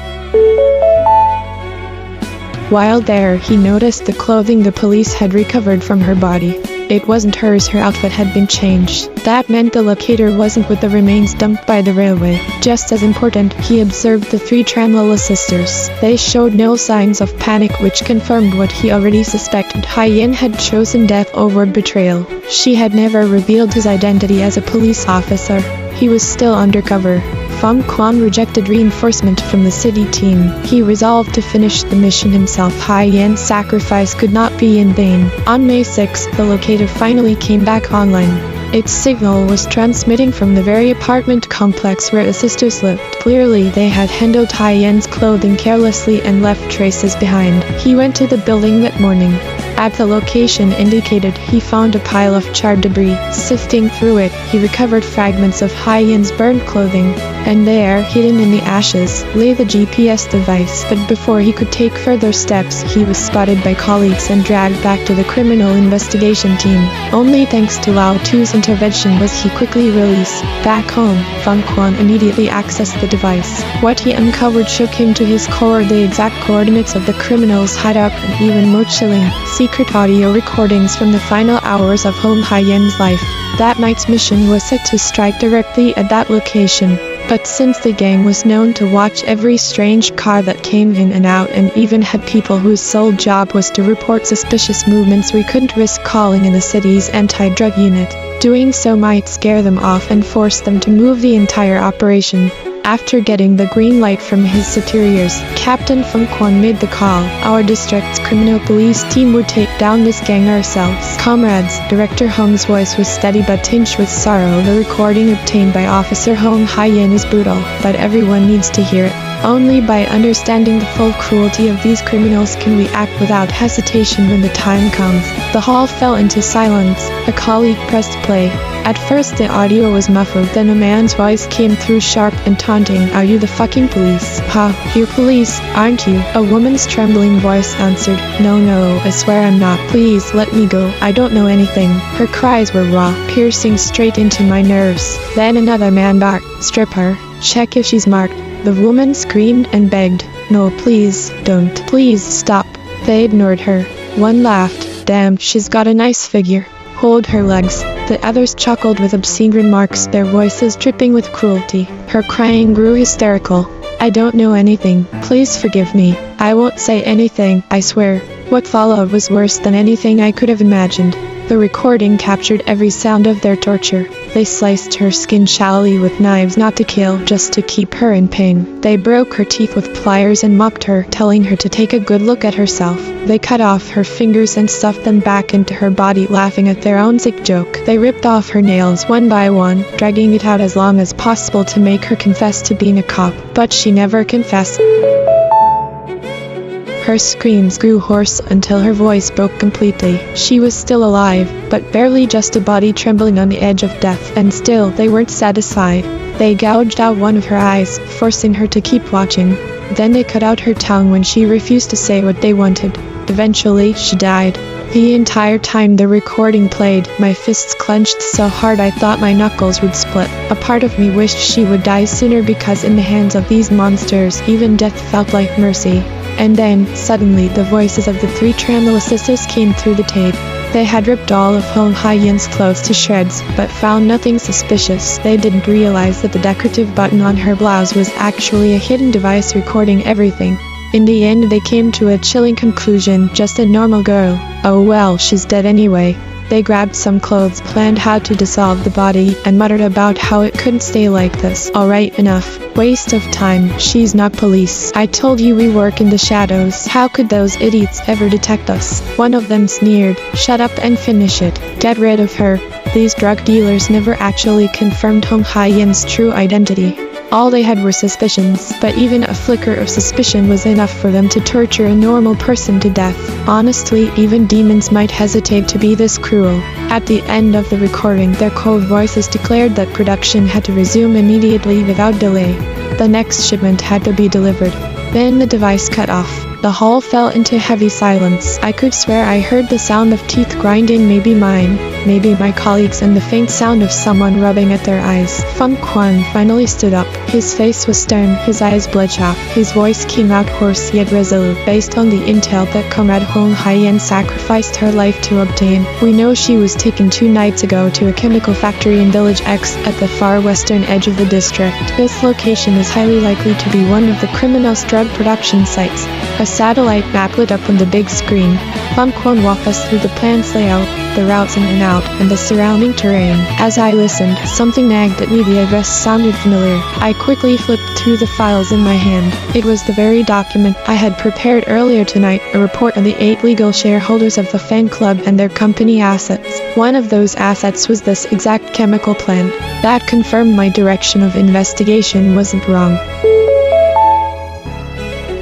While there, he noticed the clothing the police had recovered from her body. It wasn't hers, her outfit had been changed. That meant the locator wasn't with the remains dumped by the railway. Just as important, he observed the 3 Tranlala sisters. They showed no signs of panic, which confirmed what he already suspected. Haiyan had chosen death over betrayal. She had never revealed his identity as a police officer. He was still undercover. Feng Quan rejected reinforcement from the city team. He resolved to finish the mission himself. Haiyan's sacrifice could not be in vain. On May 6, the locator finally came back online. Its signal was transmitting from the very apartment complex where the sisters lived. Clearly, they had handled Haiyan's clothing carelessly and left traces behind. He went to the building that morning. At the location indicated, he found a pile of charred debris. Sifting through it, he recovered fragments of Haiyan's burned clothing. And there, hidden in the ashes, lay the GPS device. But before he could take further steps, he was spotted by colleagues and dragged back to the criminal investigation team. Only thanks to Lao Tu's intervention was he quickly released. Back home, Feng Quan immediately accessed the device. What he uncovered shook him to his core: the exact coordinates of the criminals' hideout, and even more chilling, secret audio recordings from the final hours of Hong Haiyan's life. That night's mission was set to strike directly at that location. But since the gang was known to watch every strange car that came in and out, and even had people whose sole job was to report suspicious movements, we couldn't risk calling in the city's anti-drug unit. Doing so might scare them off and force them to move the entire operation. After getting the green light from his superiors, Captain Feng Quan made the call. Our district's criminal police team would take down this gang ourselves. Comrades, Director Hong's voice was steady but tinged with sorrow. The recording obtained by Officer Hong Haiyan is brutal, but everyone needs to hear it. Only by understanding the full cruelty of these criminals can we act without hesitation when the time comes. The hall fell into silence. A colleague pressed play. At first the audio was muffled, then a man's voice came through sharp and taunting. Are you the fucking police? Ha, you're police, aren't you? A woman's trembling voice answered. No, I swear I'm not. Please, let me go. I don't know anything. Her cries were raw, piercing straight into my nerves. Then another man barked. Strip her. Check if she's marked. The woman screamed and begged. No, please, don't. Please stop. They ignored her. One laughed. Damn, she's got a nice figure. Hold her legs. The others chuckled with obscene remarks, their voices dripping with cruelty. Her crying grew hysterical. I don't know anything. Please forgive me. I won't say anything, I swear. What followed was worse than anything I could have imagined. The recording captured every sound of their torture. They sliced her skin shallowly with knives, not to kill, just to keep her in pain. They broke her teeth with pliers and mocked her, telling her to take a good look at herself. They cut off her fingers and stuffed them back into her body, laughing at their own sick joke. They ripped off her nails one by one, dragging it out as long as possible to make her confess to being a cop. But she never confessed. Her screams grew hoarse until her voice broke completely. She was still alive, but barely, just a body trembling on the edge of death, and still they weren't satisfied. They gouged out one of her eyes, forcing her to keep watching. Then they cut out her tongue when she refused to say what they wanted. Eventually, she died. The entire time the recording played, my fists clenched so hard I thought my knuckles would split. A part of me wished she would die sooner, because in the hands of these monsters, even death felt like mercy. And then, suddenly, the voices of the three Tramlow sisters came through the tape. They had ripped all of Hong Haiyan's clothes to shreds, but found nothing suspicious. They didn't realize that the decorative button on her blouse was actually a hidden device recording everything. In the end, they came to a chilling conclusion: just a normal girl. Oh well, she's dead anyway. They grabbed some clothes, planned how to dissolve the body, and muttered about how it couldn't stay like this. Alright, enough. Waste of time. She's not police. I told you we work in the shadows. How could those idiots ever detect us? One of them sneered. Shut up and finish it. Get rid of her. These drug dealers never actually confirmed Hong Haiyan's true identity. All they had were suspicions, but even a flicker of suspicion was enough for them to torture a normal person to death. Honestly, even demons might hesitate to be this cruel. At the end of the recording, their cold voices declared that production had to resume immediately without delay. The next shipment had to be delivered. Then the device cut off. The hall fell into heavy silence. I could swear I heard the sound of teeth grinding, maybe mine, maybe my colleagues, and the faint sound of someone rubbing at their eyes. Feng Quan finally stood up. His face was stern, his eyes bloodshot. His voice came out hoarse yet resolute. Based on the intel that Comrade Hong Haiyan sacrificed her life to obtain, we know she was taken 2 nights ago to a chemical factory in Village X at the far western edge of the district. This location is highly likely to be one of the criminal's drug production sites. A satellite map lit up on the big screen. Feng Quan walked us through the plant's layout, the routes in and out, and the surrounding terrain. As I listened, something nagged at me. The address sounded familiar. I quickly flipped through the files in my hand. It was the very document I had prepared earlier tonight, a report on the 8 legal shareholders of the fan club and their company assets. One of those assets was this exact chemical plant. That confirmed my direction of investigation wasn't wrong.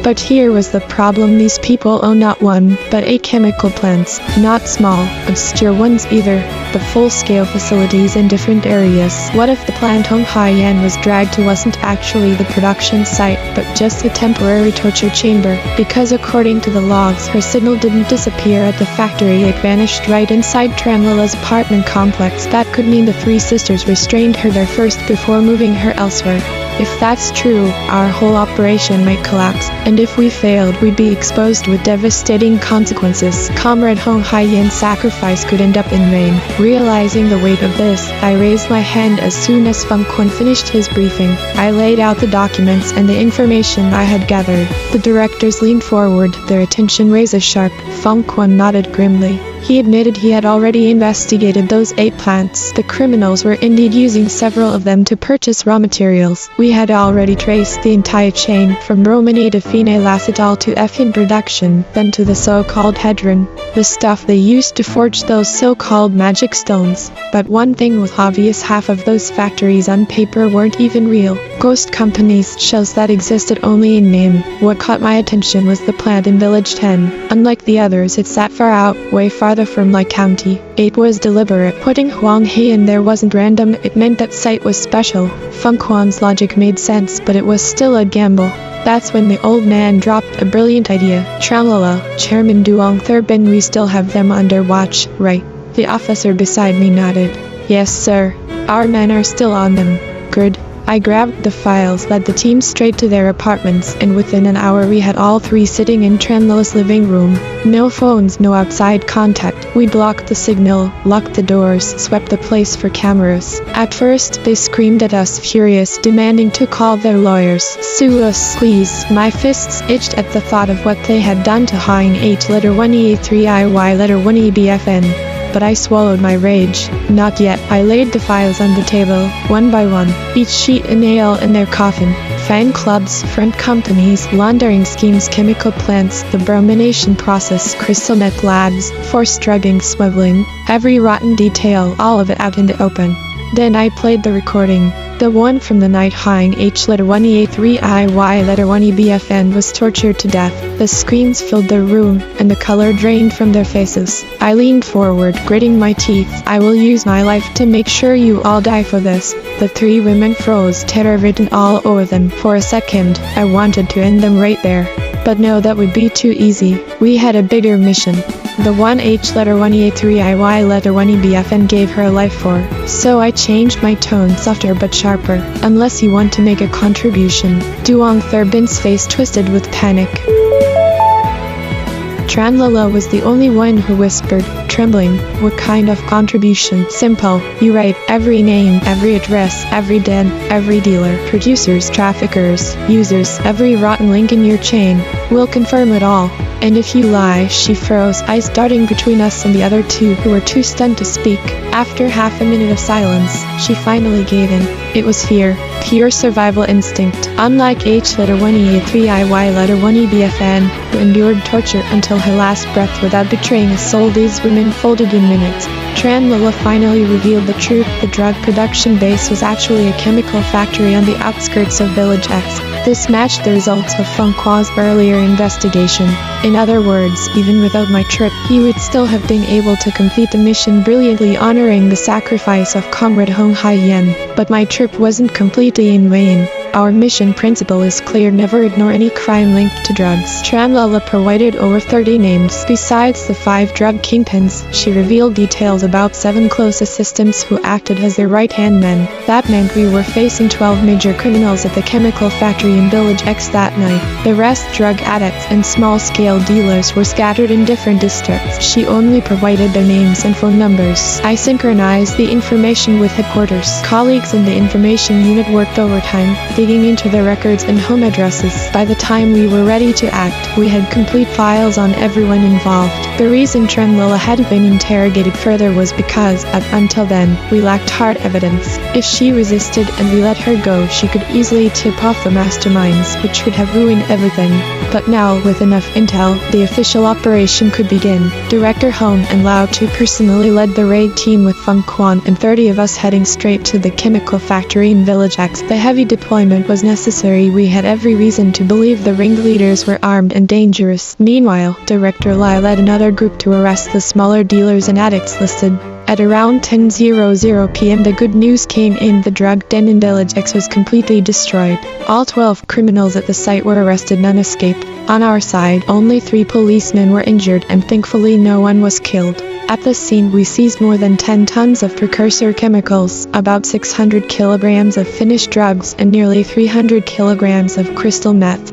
But here was the problem: these people own not 1, but 8 chemical plants, not small, obscure ones either, but full-scale facilities in different areas. What if the plant Hong Haiyan was dragged to wasn't actually the production site, but just a temporary torture chamber? Because according to the logs, her signal didn't disappear at the factory, it vanished right inside Tramlala's apartment complex. That could mean the 3 sisters restrained her there first before moving her elsewhere. If that's true, our whole operation might collapse, and if we failed, we'd be exposed with devastating consequences. Comrade Hong Haiyan's sacrifice could end up in vain. Realizing the weight of this, I raised my hand as soon as Feng Quan finished his briefing. I laid out the documents and the information I had gathered. The directors leaned forward, their attention razor sharp. Feng Quan nodded grimly. He admitted he had already investigated those 8 plants. The criminals were indeed using several of them to purchase raw materials. We had already traced the entire chain, from brominated phenylacetal to effin production, then to the so-called hedron, the stuff they used to forge those so-called magic stones. But one thing was obvious: half of those factories on paper weren't even real. Ghost companies, shells that existed only in name. What caught my attention was the plant in Village 10. Unlike the others, it sat far out, way farther from Lake County. It was deliberate. Putting Huang He in there wasn't random, it meant that site was special. Feng Quan's logic made sense, but it was still a gamble. That's when the old man dropped a brilliant idea. Tralala, Chairman Duong Thurbin, we still have them under watch, right? The officer beside me nodded. Yes, sir. Our men are still on them. Good. I grabbed the files, led the team straight to their apartments, and within an hour we had all 3 sitting in Tranlala's living room. No phones, no outside contact. We blocked the signal, locked the doors, swept the place for cameras. At first, they screamed at us, furious, demanding to call their lawyers. Sue us, please. My fists itched at the thought of what they had done to Hein H letter 1E3IY letter 1EBFN. But I swallowed my rage. Not yet. I laid the files on the table, one by one, each sheet a nail in their coffin. Fan clubs, front companies, laundering schemes, chemical plants, the bromination process, crystal meth labs, forced drugging, smuggling, every rotten detail, all of it out in the open. Then I played the recording. The one from the night Hein H letter 1E3IY letter 1EBFN was tortured to death. The screams filled the room, and the color drained from their faces. I leaned forward, gritting my teeth. I will use my life to make sure you all die for this. The 3 women froze, terror written all over them. For a second, I wanted to end them right there. But no, that would be too easy. We had a bigger mission. The 1H letter 1E3IY letter 1EBFN gave her life for. So I changed my tone, softer but sharper. Unless you want to make a contribution. Duong Thurbin's face twisted with panic. Tranlala was the only one who whispered, trembling, what kind of contribution? Simple. You write every name, every address, every den, every dealer, producers, traffickers, users, every rotten link in your chain. We'll confirm it all. And if you lie, she froze, eyes darting between us and the other 2 who were too stunned to speak. After half a minute of silence, she finally gave in. It was fear, pure survival instinct. Unlike H letter 1E3IY letter 1EBFN, who endured torture until her last breath without betraying a soul, these women folded in minutes. Tranlala finally revealed the truth. The drug production base was actually a chemical factory on the outskirts of Village X. This matched the results of Feng Qua's earlier investigation. In other words, even without my trip, he would still have been able to complete the mission brilliantly, honoring the sacrifice of Comrade Hong Hai-yen. But my trip wasn't completely in vain. Our mission principle is clear: never ignore any crime linked to drugs. Tranlala provided over 30 names. Besides the 5 drug kingpins, she revealed details about 7 close assistants who acted as their right-hand men. That meant we were facing 12 major criminals at the chemical factory in Village X that night. The rest, drug addicts and small-scale dealers, were scattered in different districts. She only provided their names and phone numbers. I synchronized the information with headquarters. Colleagues in the information unit worked overtime, digging into their records and home addresses. By the time we were ready to act, we had complete files on everyone involved. The reason Tranlala hadn't been interrogated further was because, up until then, we lacked hard evidence. If she resisted and we let her go, she could easily tip off the masterminds, which would have ruined everything. But now, with enough intel, the official operation could begin. Director Hong and Lao Tu personally led the raid team, with Feng Quan and 30 of us heading straight to the chemical factory in Village X. The heavy deployment was necessary. We had every reason to believe the ringleaders were armed and dangerous. Meanwhile, Director Lai led another group to arrest the smaller dealers and addicts listed. At around 10:00 p.m. the good news came in: the drug den in Village X was completely destroyed. All 12 criminals at the site were arrested, none escaped. On our side, only 3 policemen were injured, and thankfully no one was killed. At the scene, we seized more than 10 tons of precursor chemicals, about 600 kilograms of finished drugs, and nearly 300 kilograms of crystal meth.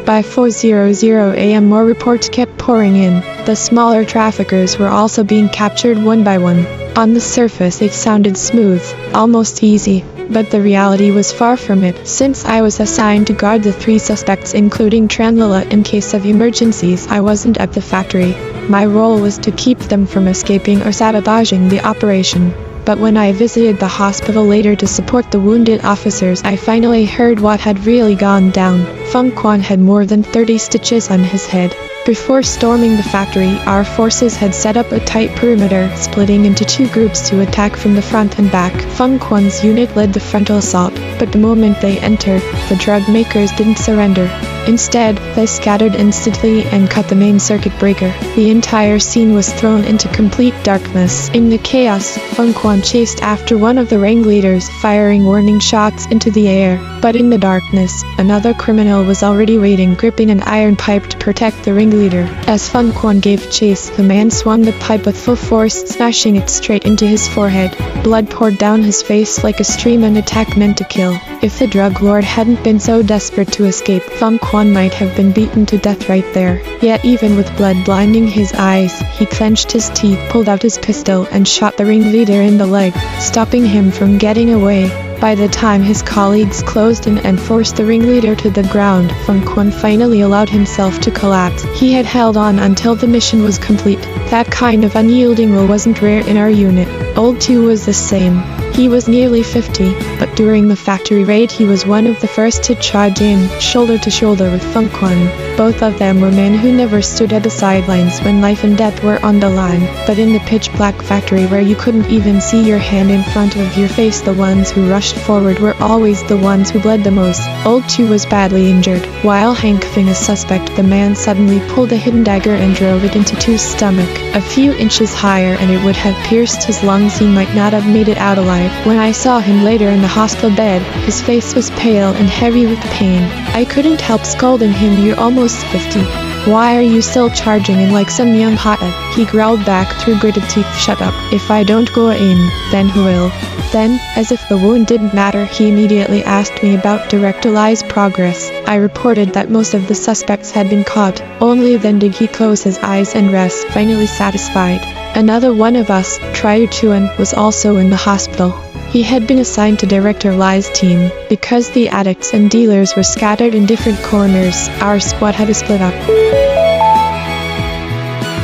By 4:00 a.m. more reports kept pouring in. The smaller traffickers were also being captured one by one. On the surface it sounded smooth, almost easy, but the reality was far from it. Since I was assigned to guard the 3 suspects, including Tranlala, in case of emergencies, I wasn't at the factory. My role was to keep them from escaping or sabotaging the operation. But when I visited the hospital later to support the wounded officers, I finally heard what had really gone down. Feng Quan had more than 30 stitches on his head. Before storming the factory, our forces had set up a tight perimeter, splitting into 2 groups to attack from the front and back. Feng Quan's unit led the frontal assault, but the moment they entered, the drug makers didn't surrender. Instead, they scattered instantly and cut the main circuit breaker. The entire scene was thrown into complete darkness. In the chaos, Feng Quan chased after one of the ringleaders, firing warning shots into the air. But in the darkness, another criminal was already waiting, gripping an iron pipe to protect the ringleader. As Feng Quan gave chase, the man swung the pipe with full force, smashing it straight into his forehead. Blood poured down his face like a stream, and attack meant to kill. If the drug lord hadn't been so desperate to escape, Feng Quan might have been beaten to death right there. Yet even with blood blinding his eyes, he clenched his teeth, pulled out his pistol, and shot the ringleader in the leg, stopping him from getting away. By the time his colleagues closed in and forced the ringleader to the ground, Feng Quan finally allowed himself to collapse. He had held on until the mission was complete. That kind of unyielding will wasn't rare in our unit. Old Two was the same. He was nearly 50, but during the factory raid he was one of the first to charge in, shoulder to shoulder with Feng Quan. Both of them were men who never stood at the sidelines when life and death were on the line. But in the pitch-black factory where you couldn't even see your hand in front of your face, the ones who rushed forward were always the ones who bled the most. Old Two was badly injured. While handcuffing a suspect, the man suddenly pulled a hidden dagger and drove it into Two's stomach. A few inches higher and it would have pierced his lungs. He might not have made it out alive. When I saw him later in the hospital bed, his face was pale and heavy with pain. I couldn't help scolding him. "You're almost 50. Why are you still charging in like some young hothead?" He growled back through gritted teeth, "Shut up. If I don't go in, then who will?" Then, as if the wound didn't matter, he immediately asked me about Director progress. I reported that most of the suspects had been caught. Only then did he close his eyes and rest, finally satisfied. Another one of us, Chuan, was also in the hospital. He had been assigned to Director Li's team. Because the addicts and dealers were scattered in different corners, our squad had to split up.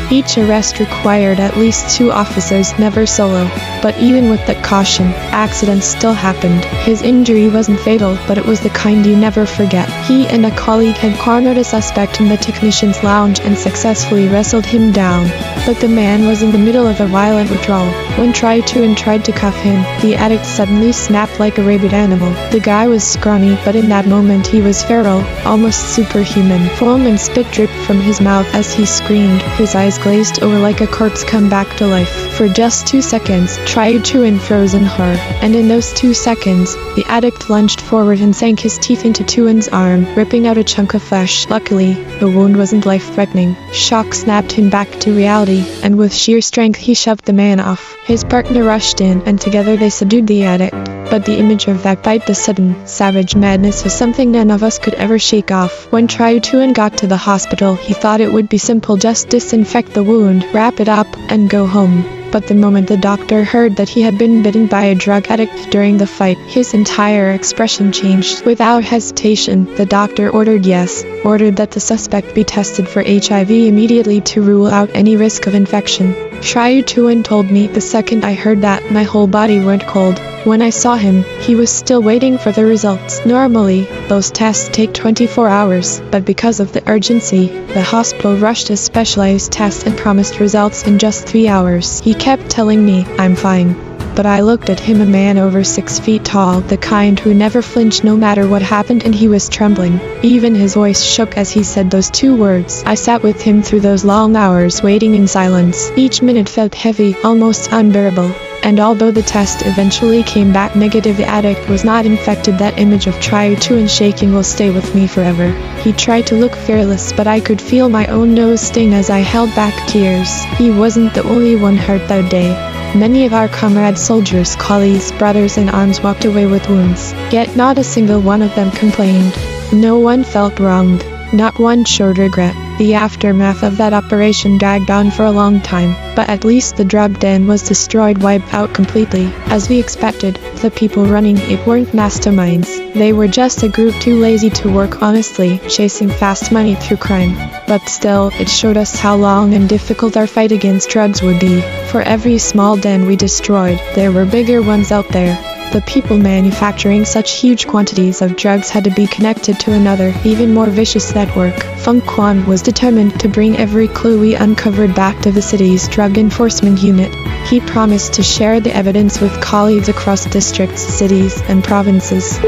Each arrest required at least 2 officers, never solo. But even with that caution, accidents still happened. His injury wasn't fatal, but it was the kind you never forget. He and a colleague had cornered a suspect in the technician's lounge and successfully wrestled him down. But the man was in the middle of a violent withdrawal. When Chuan tried to cuff him, the addict suddenly snapped like a rabid animal. The guy was scrawny, but in that moment he was feral, almost superhuman. Foam and spit dripped from his mouth as he screamed. His eyes glazed over like a corpse come back to life. For just 2 seconds, Chuan froze in horror, and in those 2 seconds, the addict lunged forward and sank his teeth into Chuan's arm, ripping out a chunk of flesh. Luckily, the wound wasn't life-threatening. Shock snapped him back to reality, and with sheer strength he shoved the man off. His partner rushed in, and together they subdued the addict. But the image of that bite, the sudden, savage madness, was something none of us could ever shake off. When Chuan got to the hospital, he thought it would be simple, just disinfect the wound, wrap it up, and go home. But the moment the doctor heard that he had been bitten by a drug addict during the fight, his entire expression changed. Without hesitation, the doctor ordered that the suspect be tested for HIV immediately to rule out any risk of infection. Chuan told me the second I heard that, my whole body went cold. When I saw him, he was still waiting for the results. Normally, those tests take 24 hours, but because of the urgency, the hospital rushed a specialized test and promised results in just 3 hours. He kept telling me, "I'm fine." But I looked at him, a man over 6 feet tall, the kind who never flinched no matter what happened, and he was trembling. Even his voice shook as he said those 2 words. I sat with him through those long hours, waiting in silence. Each minute felt heavy, almost unbearable. And although the test eventually came back negative, the addict was not infected. That image of Chuan shaking will stay with me forever. He tried to look fearless, but I could feel my own nose sting as I held back tears. He wasn't the only one hurt that day. Many of our comrades, soldiers, colleagues, brothers in arms walked away with wounds. Yet not a single one of them complained. No one felt wronged. Not one showed regret. The aftermath of that operation dragged on for a long time, but at least the drug den was destroyed, wiped out completely. As we expected, the people running it weren't masterminds. They were just a group too lazy to work honestly, chasing fast money through crime. But still, it showed us how long and difficult our fight against drugs would be. For every small den we destroyed, there were bigger ones out there. The people manufacturing such huge quantities of drugs had to be connected to another, even more vicious network. Feng Quan was determined to bring every clue we uncovered back to the city's drug enforcement unit. He promised to share the evidence with colleagues across districts, cities, and provinces.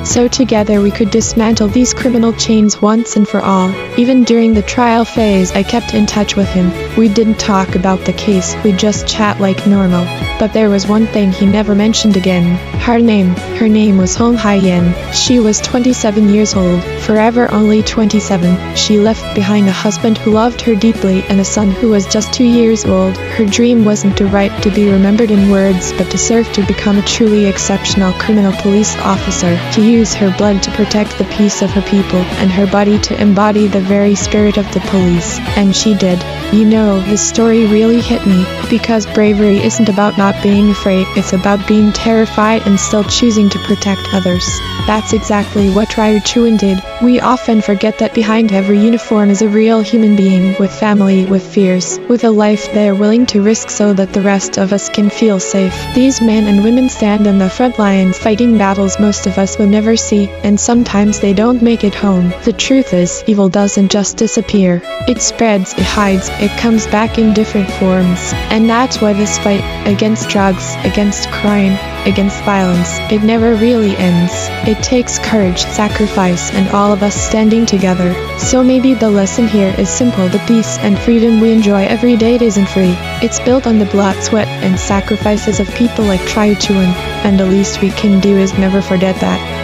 So together we could dismantle these criminal chains once and for all. Even during the trial phase, I kept in touch with him. We didn't talk about the case, we'd just chat like normal. But there was one thing he never mentioned again. Her name was Hong Haiyan. She was 27 years old, forever only 27. She left behind a husband who loved her deeply and a son who was just 2 years old. Her dream wasn't to write to be remembered in words, but to serve to become a truly exceptional criminal police officer, to use her blood to protect the peace of her people, and her body to embody the very spirit of the police. And she did. You know, this story really hit me, because bravery isn't about not being afraid, it's about being terrified and still choosing to protect others. That's exactly what Ryu Chuan did. We often forget that behind every uniform is a real human being, with family, with fears, with a life they're willing to risk so that the rest of us can feel safe. These men and women stand on the front lines fighting battles most of us will never see, and sometimes they don't make it home. The truth is, evil doesn't just disappear. It spreads, it hides, it comes back in different forms. And that's why this fight, against drugs, against crime, against violence, it never really ends. It takes courage, sacrifice, and all of us standing together. So maybe the lesson here is simple: the peace and freedom we enjoy every day isn't free. It's built on the blood, sweat, and sacrifices of people like Ryu Chuan, and the least we can do is never forget that.